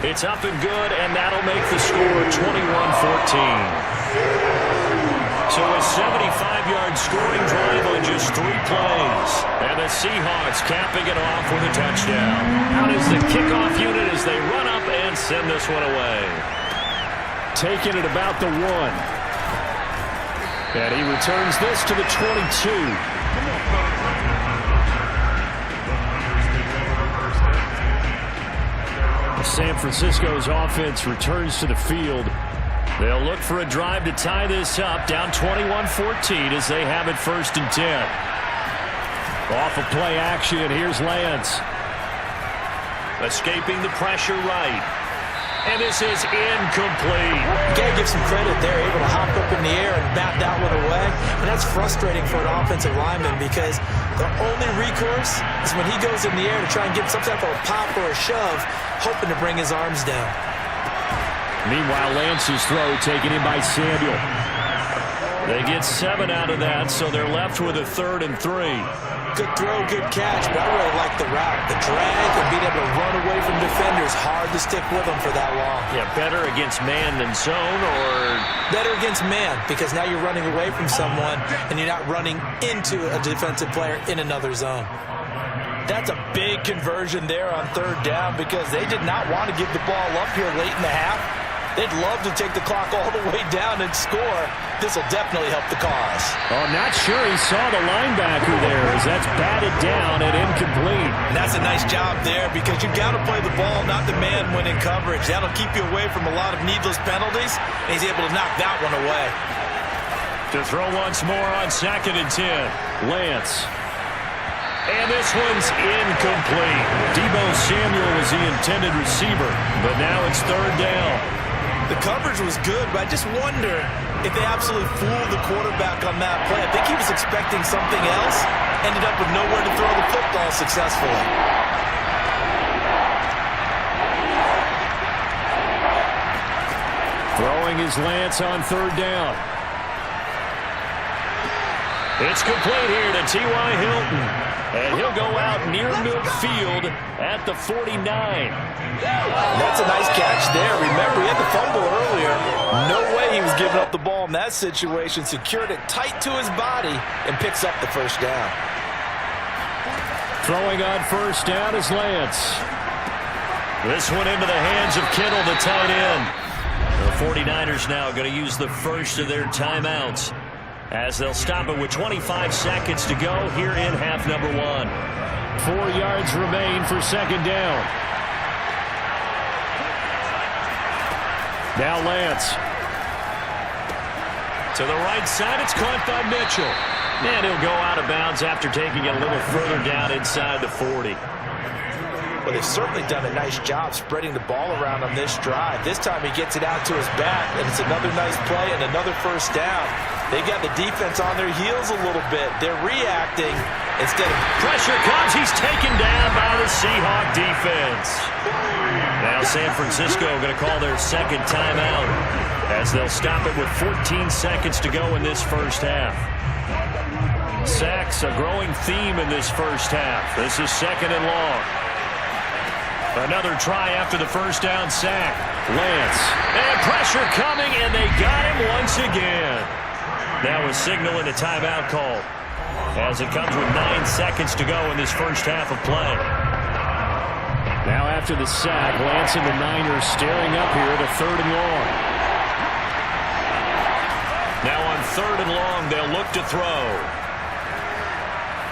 It's up and good, and that'll make the score 21-14. So a 75-yard scoring drive on just 3 plays. And the Seahawks capping it off with a touchdown. Out is the kickoff unit as they run up and send this one away. Taking it about the 1. And he returns this to the 22. San Francisco's offense returns to the field. They'll look for a drive to tie this up, down 21-14 as they have it 1st and 10. Off of play action, here's Lance. Escaping the pressure right. And this is incomplete. You got to give some credit there, able to hop up in the air and bat that one away. And that's frustrating for an offensive lineman because the only recourse is when he goes in the air to try and get some type of a pop or a shove, hoping to bring his arms down. Meanwhile, Lance's throw taken in by Samuel. They get 7 out of that, so they're left with a 3rd and 3. Good throw, good catch, but I really like the route. The drag and being able to run away from defenders, hard to stick with them for that long. Yeah, better against man than zone, or? Better against man, because now you're running away from someone and you're not running into a defensive player in another zone. That's a big conversion there on 3rd down because they did not want to give the ball up here late in the half. They'd love to take the clock all the way down and score. This will definitely help the cause. Oh, not sure he saw the linebacker there as that's batted down and incomplete. And that's a nice job there because you've got to play the ball, not the man when in coverage. That'll keep you away from a lot of needless penalties, and he's able to knock that one away. To throw once more on 2nd and 10. Lance. And this one's incomplete. Deebo Samuel was the intended receiver, but now it's 3rd down. The coverage was good, but I just wonder if they absolutely fooled the quarterback on that play. I think he was expecting something else, ended up with nowhere to throw the football successfully. Throwing is Lance on 3rd down. It's complete here to T.Y. Hilton. And he'll go out near midfield at the 49. That's a nice catch there. Remember, he had the fumble earlier. No way he was giving up the ball in that situation. Secured it tight to his body and picks up the 1st down. Throwing on 1st down is Lance. This one into the hands of Kittle, the tight end. The 49ers now going to use the first of their timeouts, as they'll stop it with 25 seconds to go here in half number 1. 4 yards remain for 2nd down. Now Lance. To the right side, it's caught by Mitchell. And he'll go out of bounds after taking it a little further down inside the 40. Well, they've certainly done a nice job spreading the ball around on this drive. This time he gets it out to his back, and it's another nice play and another 1st down. They've got the defense on their heels a little bit. They're reacting instead of... Pressure comes. He's taken down by the Seahawk defense. Now San Francisco going to call their 2nd timeout as they'll stop it with 14 seconds to go in this 1st half. Sacks a growing theme in this 1st half. This is 2nd and long. Another try after the 1st down sack. Lance. And pressure coming, and they got him once again. Now a signal and a timeout call as it comes with 9 seconds to go in this 1st half of play. Now after the sack, Lance and the Niners staring up here to 3rd and long. Now on 3rd and long, they'll look to throw.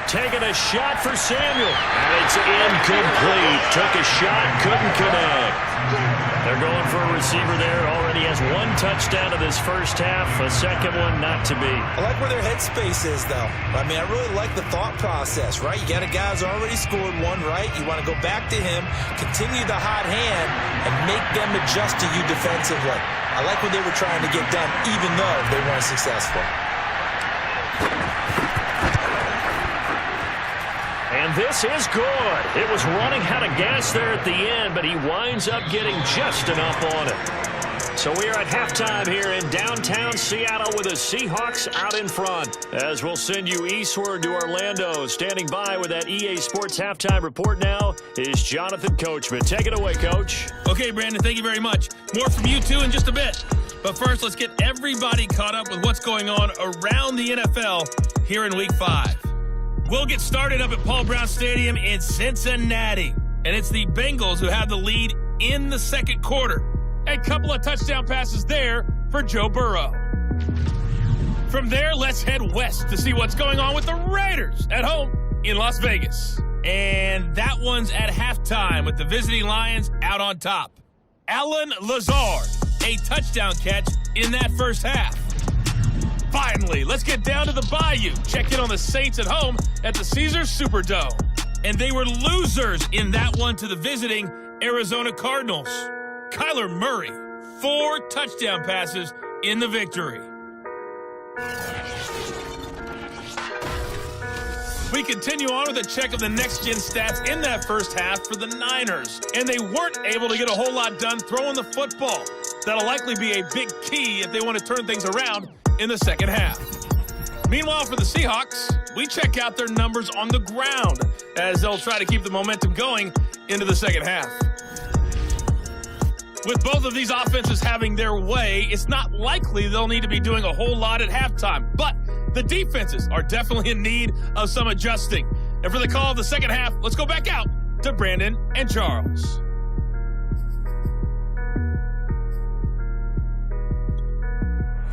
Taking a shot for Samuel. And it's incomplete. Took a shot, couldn't connect. They're going for a receiver there. Already has one touchdown of this first half. A second one not to be. I like where their headspace is, though. I mean, I really like the thought process, right? You got a guy who's already scored one, right? You want to go back to him, continue the hot hand, and make them adjust to you defensively. I like what they were trying to get done, even though they weren't successful. And this is good. It was running out of gas there at the end, but he winds up getting just enough on it. So we are at halftime here in downtown Seattle with the Seahawks out in front. As we'll send you eastward to Orlando. Standing by with that EA Sports halftime report now is Jonathan Coachman. Take it away, Coach. Okay, Brandon, thank you very much. More from you two in just a bit. But first, let's get everybody caught up with what's going on around the NFL here in Week 5. We'll get started up at Paul Brown Stadium in Cincinnati. And it's the Bengals who have the lead in the second quarter. A couple of touchdown passes there for Joe Burrow. From there, let's head west to see what's going on with the Raiders at home in Las Vegas. And that one's at halftime with the visiting Lions out on top. Allen Lazard, a touchdown catch in that first half. Finally, let's get down to the Bayou. Check in on the Saints at home at the Caesars Superdome. And they were losers in that one to the visiting Arizona Cardinals. Kyler Murray, 4 touchdown passes in the victory. We continue on with a check of the next-gen stats in that first half for the Niners. And they weren't able to get a whole lot done throwing the football. That'll likely be a big key if they want to turn things around in the second half. Meanwhile, for the Seahawks, we check out their numbers on the ground as they'll try to keep the momentum going into the second half. With both of these offenses having their way, it's not likely they'll need to be doing a whole lot at halftime. But the defenses are definitely in need of some adjusting. And for the call of the second half, let's go back out to Brandon and Charles.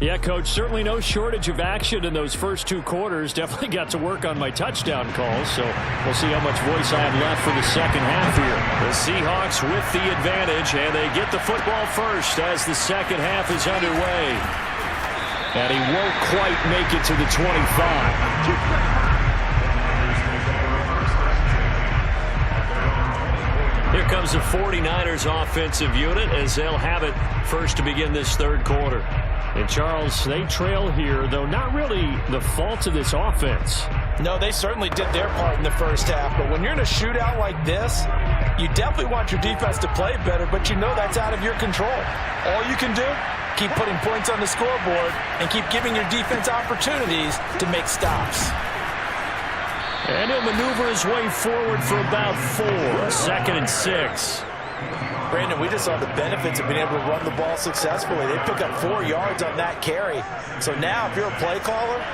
Yeah, Coach, certainly no shortage of action in those first 2 quarters. Definitely got to work on my touchdown calls, so we'll see how much voice I have left for the second half here. The Seahawks with the advantage, and they get the football first as the second half is underway. And he won't quite make it to the 25. Here comes the 49ers offensive unit as they'll have it first to begin this third quarter. And, Charles, they trail here, though not really the fault of this offense. No, they certainly did their part in the first half. But when you're in a shootout like this, you definitely want your defense to play better, but you know that's out of your control. All you can do, keep putting points on the scoreboard and keep giving your defense opportunities to make stops. And he'll maneuver his way forward for about 4. 2nd and 6. Brandon, we just saw the benefits of being able to run the ball successfully. They pick up 4 yards on that carry. So now if you're a play caller,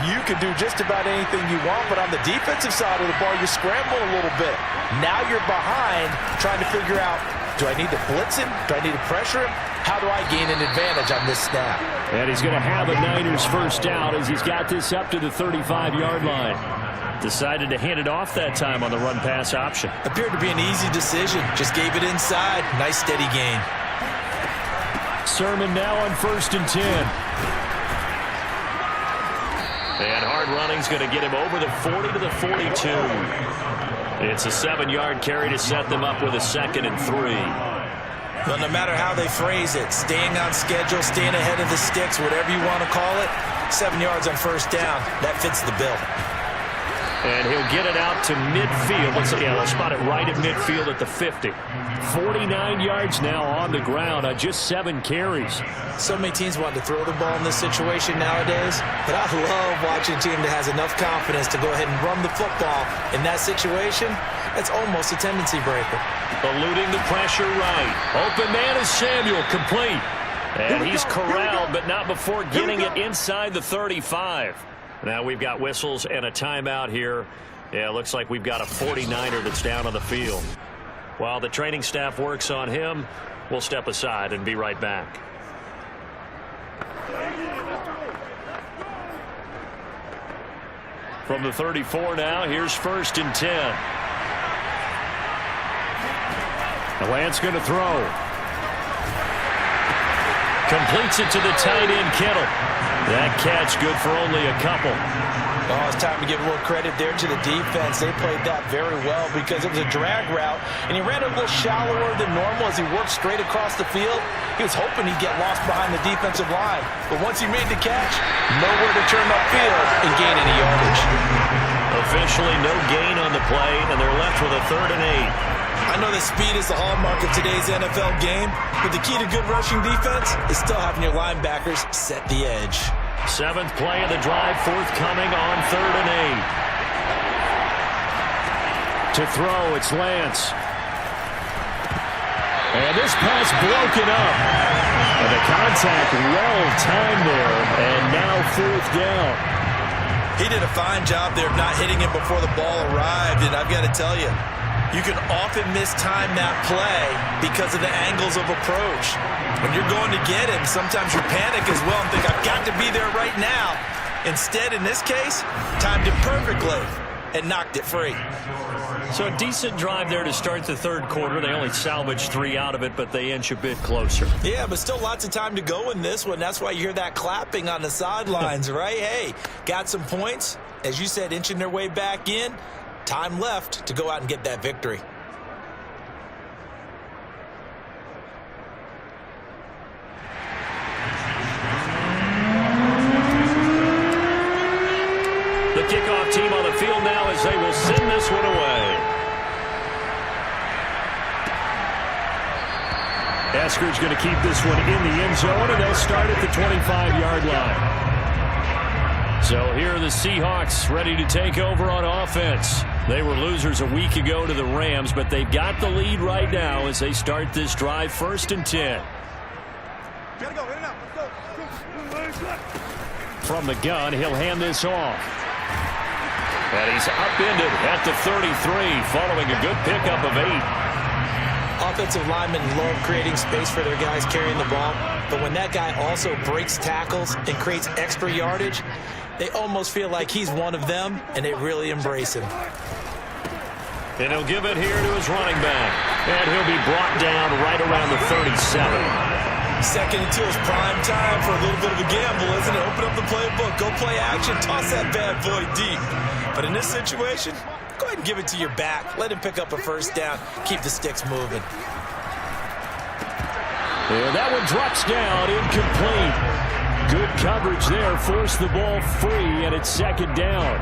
you can do just about anything you want. But on the defensive side of the ball, you scramble a little bit. Now you're behind trying to figure out, do I need to blitz him? Do I need to pressure him? How do I gain an advantage on this snap? And he's going to have a Niners first down as he's got this up to the 35-yard line. Decided to hand it off that time on the run-pass option. Appeared to be an easy decision. Just gave it inside. Nice, steady gain. Sermon now on 1st and 10. And hard running's going to get him over the 40 to the 42. It's a 7-yard carry to set them up with a 2nd and 3. Well, no matter how they phrase it, staying on schedule, staying ahead of the sticks, whatever you want to call it, 7 yards on first down, that fits the bill. And he'll get it out to midfield. Let's spot it right at midfield at the 50. 49 yards now on the ground on just 7 carries. So many teams want to throw the ball in this situation nowadays, but I love watching a team that has enough confidence to go ahead and run the football. In that situation, that's almost a tendency breaker. Eluding the pressure right. Open man is Samuel, complete. And he's corralled, but not before getting it inside the 35. Now we've got whistles and a timeout here. Yeah, it looks like we've got a 49er that's down on the field. While the training staff works on him, we'll step aside and be right back. From the 34 now, here's 1st and 10. Lance going to throw. Completes it to the tight end, Kittle. That catch good for only a couple. Oh, it's time to give a little credit there to the defense. They played that very well because it was a drag route, and he ran a little shallower than normal as he worked straight across the field. He was hoping he'd get lost behind the defensive line, but once he made the catch, nowhere to turn upfield and gain any yardage. Officially no gain on the play, and they're left with a 3rd and 8. I know that speed is the hallmark of today's NFL game, but the key to good rushing defense is still having your linebackers set the edge. 7th play of the drive forthcoming on 3rd and 8. To throw, it's Lance. And this pass broken up. And the contact well timed there, and now 4th down. He did a fine job there of not hitting him before the ball arrived, and I've got to tell you, you can often mistime that play because of the angles of approach. When you're going to get him, sometimes you panic as well and think, I've got to be there right now. Instead, in this case, timed it perfectly and knocked it free. So a decent drive there to start the 3rd quarter. They only salvaged 3 out of it, but they inch a bit closer. Yeah, but still lots of time to go in this one. That's why you hear that clapping on the sidelines, right? Hey, got some points. As you said, inching their way back in. Time left to go out and get that victory. The kickoff team on the field now as they will send this one away. Esker's going to keep this one in the end zone, and they'll start at the 25-yard line. So here are the Seahawks ready to take over on offense. They were losers a week ago to the Rams, but they've got the lead right now as they start this drive 1st and 10. Gotta go, in and out. Let's go. From the gun, he'll hand this off. And he's upended at the 33 following a good pickup of 8. Offensive linemen love creating space for their guys carrying the ball, but when that guy also breaks tackles and creates extra yardage, they almost feel like he's one of them, and they really embrace him. And he'll give it here to his running back. And he'll be brought down right around the 37. 2nd and 2 is prime time for a little bit of a gamble, isn't it? Open up the playbook, go play action, toss that bad boy deep. But in this situation, go ahead and give it to your back. Let him pick up a 1st down. Keep the sticks moving. And that one drops down, incomplete. Good coverage there, forced the ball free, and it's 2nd down.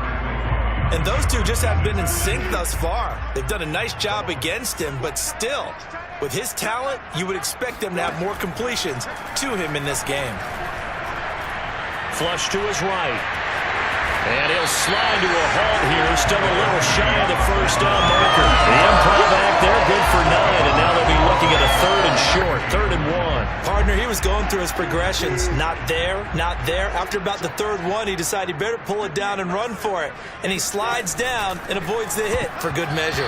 And those two just haven't been in sync thus far. They've done a nice job against him, but still, with his talent, you would expect them to have more completions to him in this game. Flush to his right. And he'll slide to a halt here, still a little shy of the 1st down marker. The improv act there, good for 9, and now they'll be looking at a 3rd and short, 3rd and 1. Partner, he was going through his progressions. Not there, not there. After about the 3rd one, he decided he better pull it down and run for it. And he slides down and avoids the hit for good measure.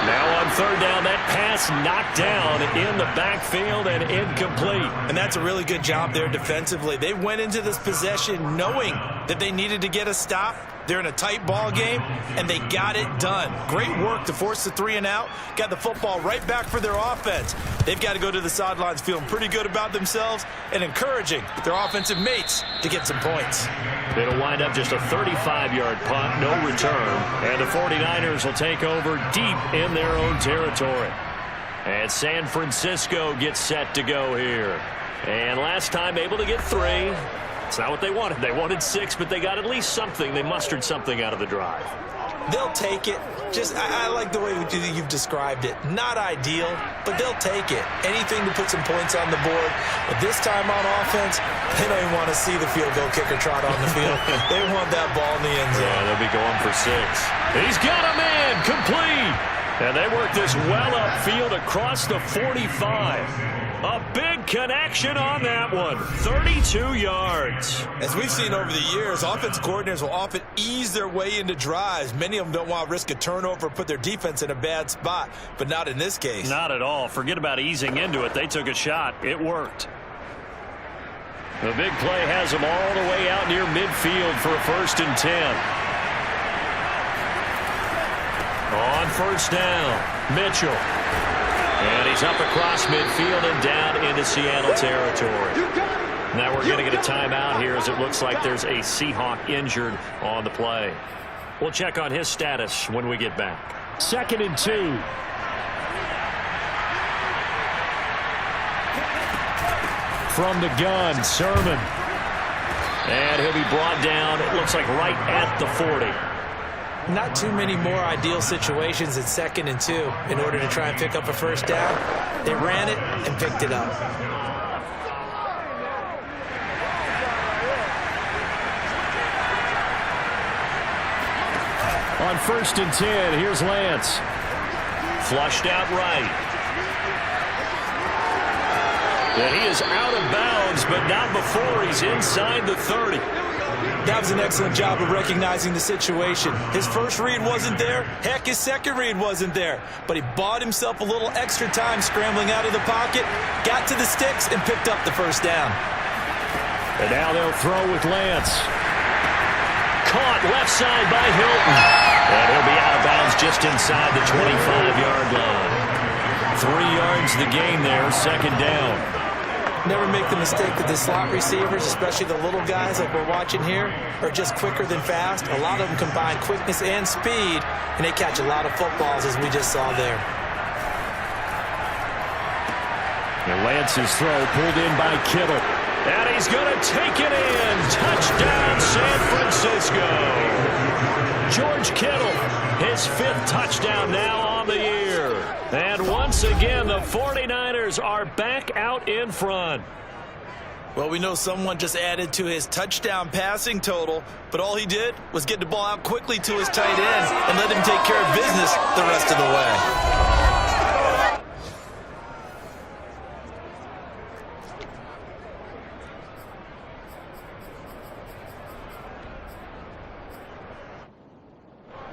Now on 3rd down, that pass knocked down in the backfield and incomplete. And that's a really good job there defensively. They went into this possession knowing that they needed to get a stop. They're in a tight ball game, and they got it done. Great work to force the 3 and out. Got the football right back for their offense. They've got to go to the sidelines feeling pretty good about themselves and encouraging their offensive mates to get some points. It'll wind up just a 35-yard punt, no return. And the 49ers will take over deep in their own territory. And San Francisco gets set to go here. And last time able to get 3. It's not what they wanted. They wanted 6, but they got at least something. They mustered something out of the drive. They'll take it. I like the way you've described it. Not ideal, but they'll take it. Anything to put some points on the board. But this time on offense, they don't even want to see the field goal kicker trot on the field. They want that ball in the end zone. Yeah, they'll be going for 6. He's got a man, complete. And they work this well upfield across the 45. A big connection on that one. 32 yards. As we've seen over the years, offensive coordinators will often ease their way into drives. Many of them don't want to risk a turnover or put their defense in a bad spot, but not in this case. Not at all. Forget about easing into it. They took a shot. It worked. The big play has them all the way out near midfield for a 1st and 10. On first down, Mitchell. And he's up across midfield and down into Seattle territory. Now we're going to get a timeout here as it looks like there's a Seahawk injured on the play. We'll check on his status when we get back. 2nd and 2. From the gun, Sermon. And he'll be brought down, it looks like right at the 40. Not too many more ideal situations in 2nd and 2 in order to try and pick up a first down. They ran it and picked it up. On 1st and 10, here's Lance. Flushed out right. And he is out of bounds, but not before he's inside the 30. That was an excellent job of recognizing the situation. His first read wasn't there. Heck, his second read wasn't there. But he bought himself a little extra time scrambling out of the pocket, got to the sticks, and picked up the first down. And now they'll throw with Lance. Caught left side by Hilton. And he'll be out of bounds just inside the 25-yard line. 3 yards the gain there, 2nd down. Never make the mistake that the slot receivers, especially the little guys like we're watching here, are just quicker than fast. A lot of them combine quickness and speed, and they catch a lot of footballs, as we just saw there. And Lance's throw pulled in by Kittle. And he's going to take it in. Touchdown, San Francisco. George Kittle, his 5th touchdown now on the year. And once again, the 49ers are back out in front. Well, we know someone just added to his touchdown passing total, but all he did was get the ball out quickly to his tight end and let him take care of business the rest of the way.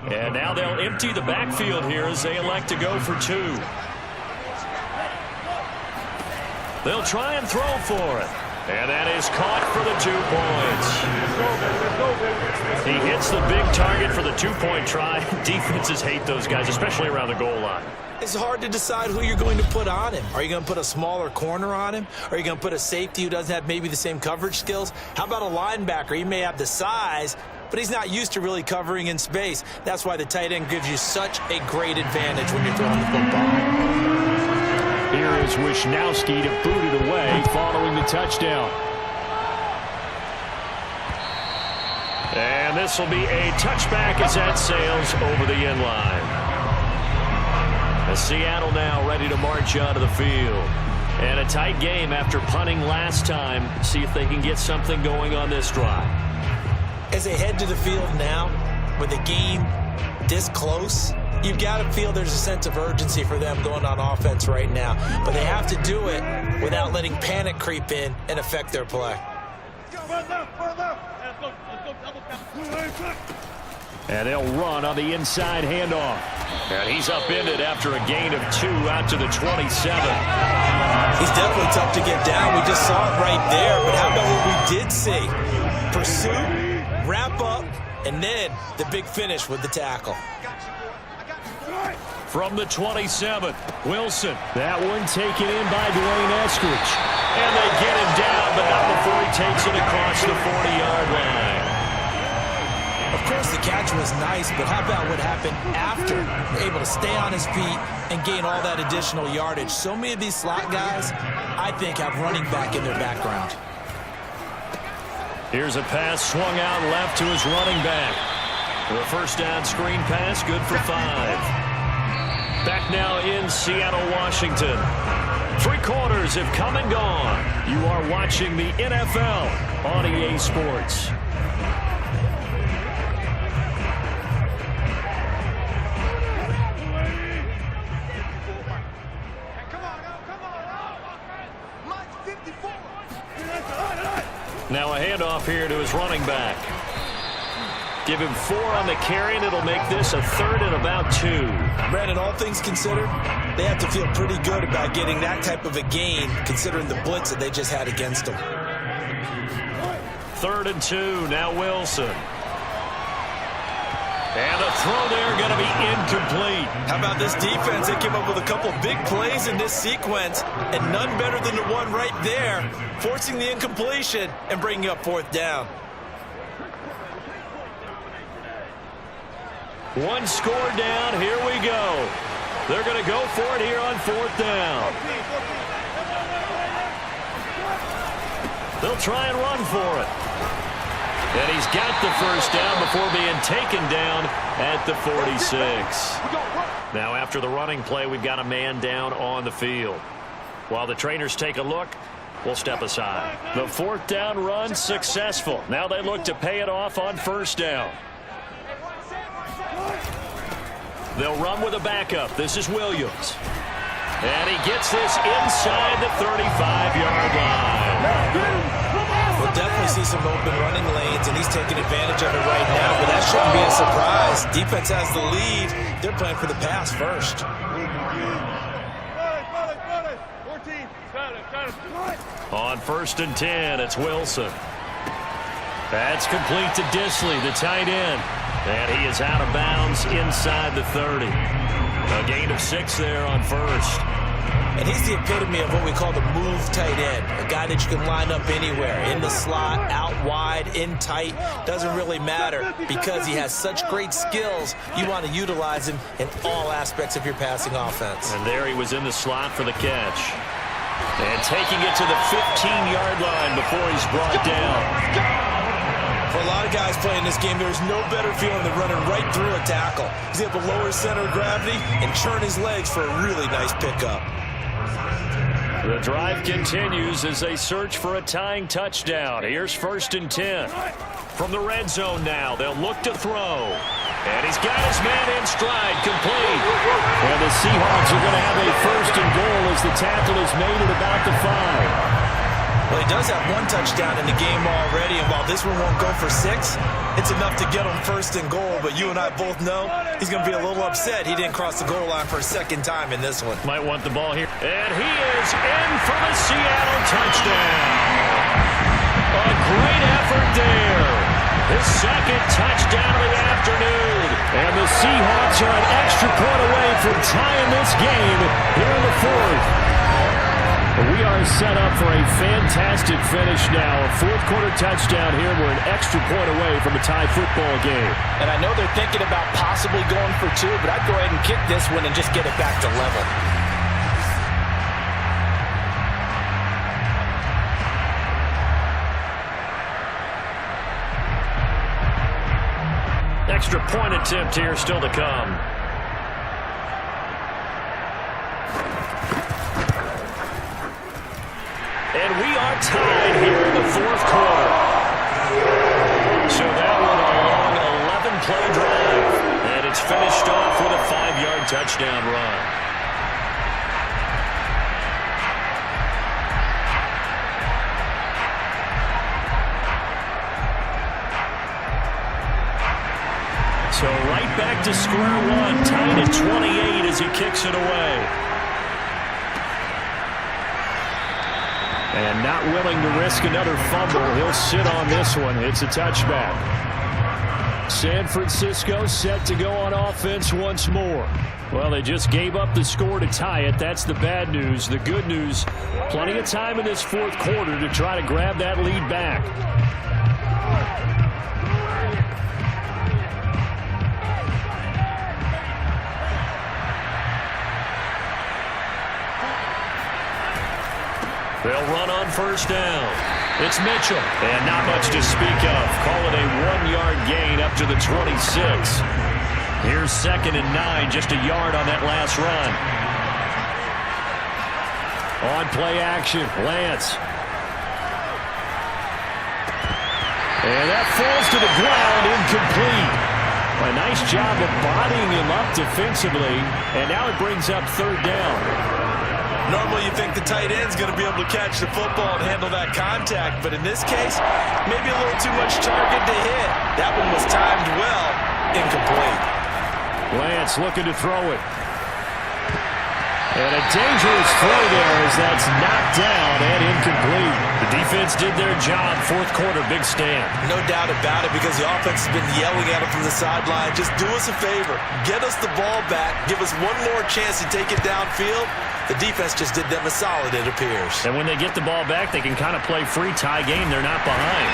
And now they'll empty the backfield here as they elect to go for 2. They'll try and throw for it. And that is caught for the 2 points. He hits the big target for the 2-point try. Defenses hate those guys, especially around the goal line. It's hard to decide who you're going to put on him. Are you going to put a smaller corner on him? Are you going to put a safety who doesn't have maybe the same coverage skills? How about a linebacker? He may have the size, but he's not used to really covering in space. That's why the tight end gives you such a great advantage when you're throwing the football. Here is Wisnowski to boot it away following the touchdown. And this will be a touchback as that sails over the end line. Seattle now ready to march onto the field. And a tight game after punting last time. See if they can get something going on this drive. As they head to the field now, with the game this close, you've got to feel there's a sense of urgency for them going on offense right now. But they have to do it without letting panic creep in and affect their play. And they'll run on the inside handoff. And he's upended after a gain of 2 out to the 27. He's definitely tough to get down. We just saw it right there. But how about what we did see? Pursuit, wrap up, and then the big finish with the tackle. From the 27, Wilson. That one taken in by Dwayne Eskridge. And they get him down, but not before he takes it across the 40-yard line. Of course, the catch was nice, but how about what happened after? Able to stay on his feet and gain all that additional yardage. So many of these slot guys, I think, have running back in their background. Here's a pass swung out left to his running back. For a first down screen pass, good for 5. Back now in Seattle, Washington. 3 quarters have come and gone. You are watching the NFL on EA Sports. Now a handoff here to his running back. Give him 4 on the carry, and it'll make this a 3rd and about 2. Brandon, all things considered, they have to feel pretty good about getting that type of a gain, considering the blitz that they just had against them. 3rd and 2, now Wilson. And the throw there going to be incomplete. How about this defense? They came up with a couple big plays in this sequence, and none better than the one right there, forcing the incompletion and bringing up fourth down. One score down. Here we go. They're going to go for it here on fourth down. They'll try and run for it. And he's got the first down before being taken down at the 46. Now after the running play, we've got a man down on the field. While the trainers take a look, we'll step aside. The fourth down run successful. Now they look to pay it off on first down. They'll run with a backup. This is Williams. And he gets this inside the 35-yard line. We'll definitely see some open running lanes, and he's taking advantage of it right now, but that shouldn't be a surprise. Defense has the lead. They're playing for the pass first. 14. On 1st and 10, it's Wilson. That's complete to Disley, the tight end. And he is out of bounds inside the 30. A gain of 6 there on first. And he's the epitome of what we call the move tight end. A guy that you can line up anywhere. In the slot, out wide, in tight. Doesn't really matter because he has such great skills. You want to utilize him in all aspects of your passing offense. And there he was in the slot for the catch. And taking it to the 15-yard line before he's brought down. For a lot of guys playing this game, there's no better feeling than running right through a tackle. He's able to lower his center of gravity and churn his legs for a really nice pickup. The drive continues as they search for a tying touchdown. Here's 1st and 10. From the red zone now, they'll look to throw. And he's got his man in stride, complete. And the Seahawks are going to have a 1st and goal as the tackle is made at about the 5. Well, he does have one touchdown in the game already, and while this one won't go for 6, it's enough to get him 1st and goal. But you and I both know he's going to be a little upset he didn't cross the goal line for a second time in this one. Might want the ball here. And he is in for the Seattle touchdown. A great effort there. His 2nd touchdown of the afternoon. And the Seahawks are an extra point away from tying this game here in the 4th. We are set up for a fantastic finish now. A 4th-quarter touchdown here. We're an extra point away from a tie football game. And I know they're thinking about possibly going for 2, but I'd go ahead and kick this one and just get it back to level. Extra point attempt here still to come. And we are tied here in the 4th quarter. So that one a long 11-play drive. And it's finished off with a 5-yard touchdown run. So right back to square one, tied at 28 as he kicks it away. And not willing to risk another fumble. He'll sit on this one. It's a touchback. San Francisco set to go on offense once more. Well, they just gave up the score to tie it. That's the bad news. The good news, plenty of time in this 4th quarter to try to grab that lead back. They'll run on 1st down. It's Mitchell. And not much to speak of. Call it a 1-yard gain up to the 26. Here's 2nd and 9. Just a yard on that last run. On play action, Lance. And that falls to the ground, incomplete. A nice job of bodying him up defensively. And now it brings up 3rd down. Normally you think the tight end's going to be able to catch the football and handle that contact, but in this case, maybe a little too much target to hit. That one was timed well, incomplete. Lance looking to throw it. And a dangerous throw there as that's knocked down and incomplete. The defense did their job. Fourth quarter, big stand. No doubt about it, because the offense has been yelling at him from the sideline. Just do us a favor. Get us the ball back. Give us one more chance to take it downfield. The defense just did them a solid, it appears. And when they get the ball back, they can kind of play free tie game. They're not behind.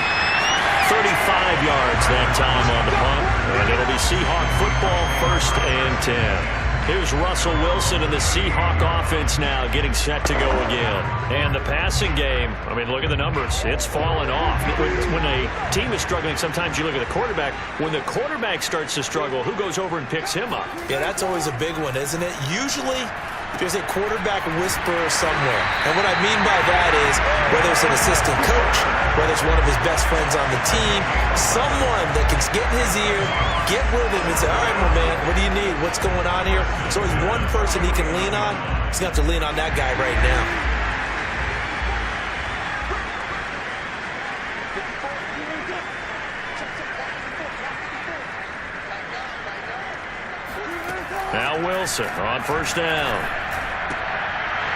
35 yards that time on the punt. And it'll be Seahawk football, 1st and 10. Here's Russell Wilson and the Seahawk offense now getting set to go again. And the passing game, I mean, look at the numbers. It's fallen off. When a team is struggling, sometimes you look at the quarterback. When the quarterback starts to struggle, who goes over and picks him up? Yeah, that's always a big one, isn't it? Usually, there's a quarterback whisperer somewhere. And what I mean by that is, whether it's an assistant coach, whether it's one of his best friends on the team, someone that can get in his ear, get with him and say, all right, my man, what do you need? What's going on here? There's always one person he can lean on. He's going to have to lean on that guy right now. Now Wilson on 1st down.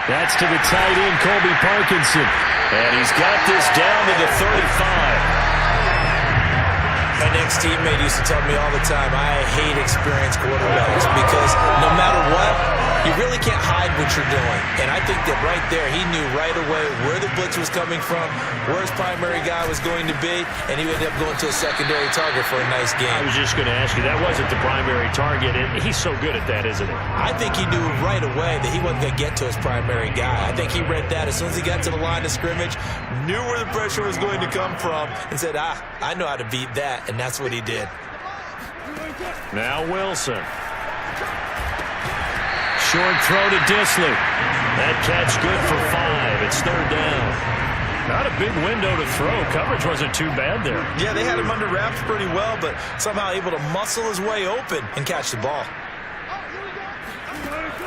That's to the tight end, Colby Parkinson. And he's got this down to the 35. My next teammate used to tell me all the time, I hate experienced quarterbacks because no matter what, you really can't hide what you're doing. And I think that right there, he knew right away where the blitz was coming from, where his primary guy was going to be, and he ended up going to a secondary target for a nice game. I was just going to ask you, that wasn't the primary target. He's so good at that, isn't he? I think he knew right away that he wasn't going to get to his primary guy. I think he read that as soon as he got to the line of scrimmage, knew where the pressure was going to come from, and said, I know how to beat that, and that's what he did. Now Wilson. Short throw to Disley. That catch good for 5. It's 3rd down. Not a big window to throw. Coverage wasn't too bad there. Yeah, they had him under wraps pretty well, but somehow able to muscle his way open and catch the ball.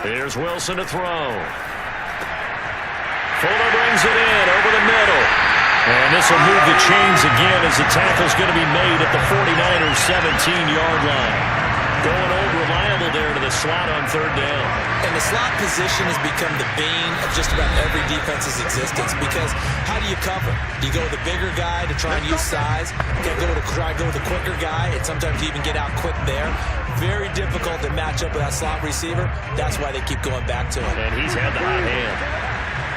Here's Wilson to throw. Fuller brings it in over the middle. And this will move the chains again as the tackle's going to be made at the 49ers' 17-yard line. Going old reliable there to the slot on 3rd down. And the slot position has become the bane of just about every defense's existence, because how do you cover? Do you go with the bigger guy to try and use size? You got to try and go with the quicker guy, and sometimes you even get out quick there. Very difficult to match up with that slot receiver. That's why they keep going back to him. And he's had the hot hand.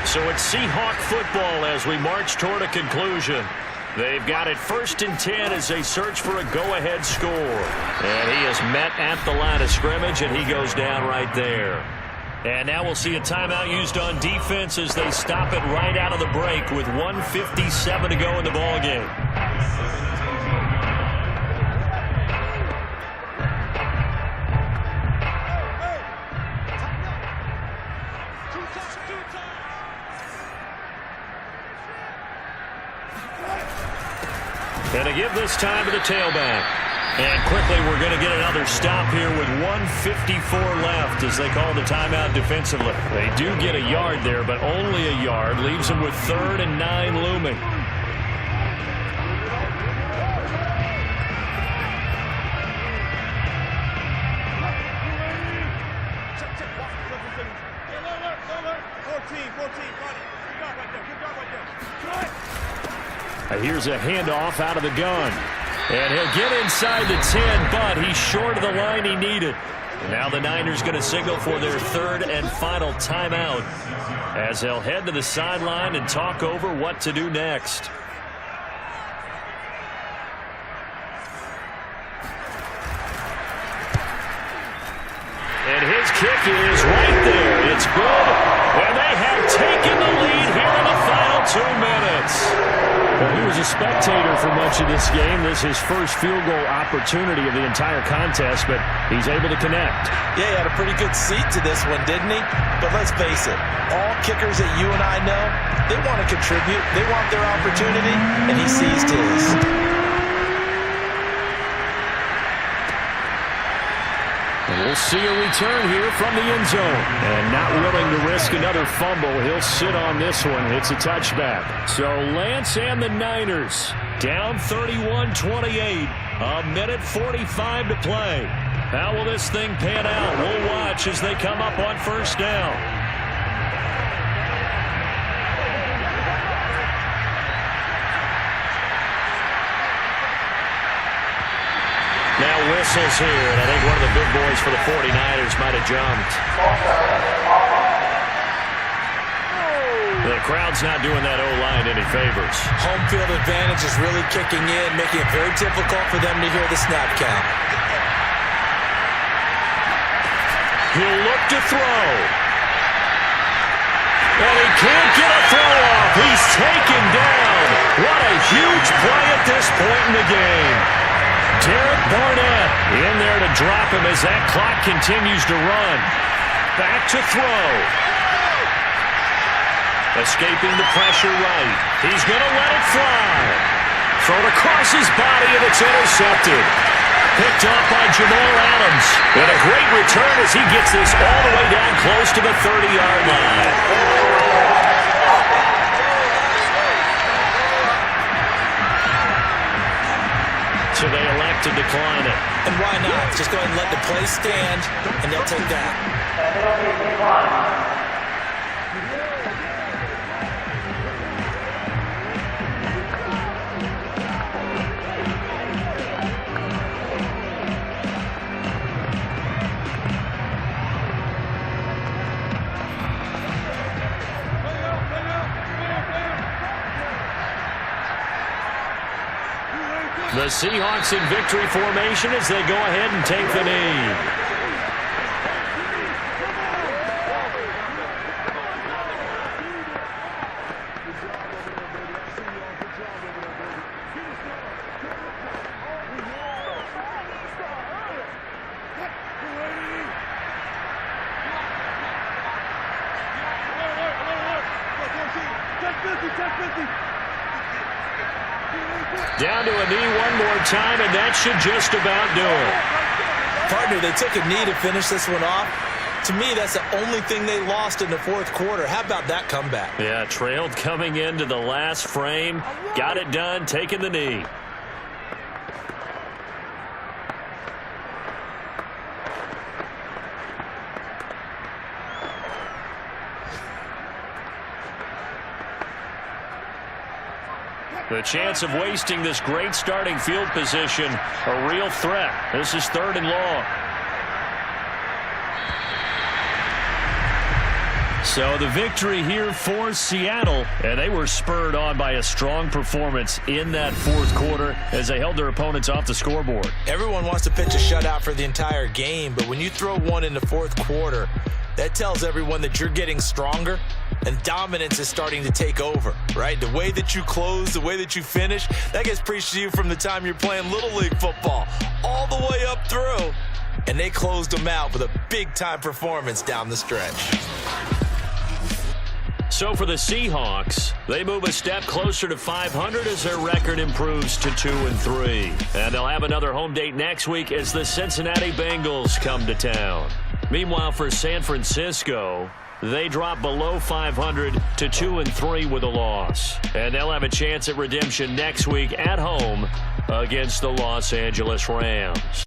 So it's Seahawk football as we march toward a conclusion. They've got it 1st and 10 as they search for a go-ahead score. And he is met at the line of scrimmage, and he goes down right there. And now we'll see a timeout used on defense as they stop it right out of the break with 1:57 to go in the ballgame. And to give this time to the tailback. And quickly, we're going to get another stop here with 1:54 left as they call the timeout defensively. They do get a yard there, but only a yard. Leaves them with 3rd and 9 looming. Here's a handoff out of the gun. And he'll get inside the 10, but he's short of the line he needed. And now the Niners going to signal for their 3rd and final timeout as they'll head to the sideline and talk over what to do next. And his kick is right there. It's good. And they have taken the lead here in the final 2 minutes. Well, he was a spectator for much of this game. This is his first field goal opportunity of the entire contest, but he's able to connect. Yeah, he had a pretty good seat to this one, didn't he? But let's face it, all kickers that you and I know, they want to contribute. They want their opportunity, and he seized his. We'll see a return here from the end zone. And not willing to risk another fumble. He'll sit on this one. It's a touchback. So Lance and the Niners down 31-28. A minute 45 to play. How will this thing pan out? We'll watch as they come up on 1st down. whistles here, and I think one of the big boys for the 49ers might have jumped. The crowd's not doing that O-line any favors. Home field advantage is really kicking in, making it very difficult for them to hear the snap count. He'll look to throw. And he can't get a throw off. He's taken down. What a huge play at this point in the game. Derek Barnett in there to drop him as that clock continues to run. Back to throw. Escaping the pressure right. He's going to let it fly. Thrown across his body, and it's intercepted. Picked off by Jamal Adams. And a great return as he gets this all the way down close to the 30-yard line. So they elect to decline it. And why not? Just go ahead and let the play stand, and they'll take that. The Seahawks in victory formation as they go ahead and take the knee. Down to a knee one more time, and that should just about do it. Partner, they took a knee to finish this one off. To me, that's the only thing they lost in the fourth quarter. How about that comeback? Yeah, trailed coming into the last frame. Got it done, taking the knee. The chance of wasting this great starting field position, a real threat. This is 3rd and long. So the victory here for Seattle, and they were spurred on by a strong performance in that fourth quarter as they held their opponents off the scoreboard. Everyone wants to pitch a shutout for the entire game, but when you throw one in the fourth quarter, that tells everyone that you're getting stronger and dominance is starting to take over, right? The way that you close, the way that you finish, that gets preached to you from the time you're playing Little League football all the way up through. And they closed them out with a big-time performance down the stretch. So for the Seahawks, they move a step closer to 500 as their record improves to 2-3. And they'll have another home date next week as the Cincinnati Bengals come to town. Meanwhile, for San Francisco, they drop below 500 to 2-3 with a loss. And they'll have a chance at redemption next week at home against the Los Angeles Rams.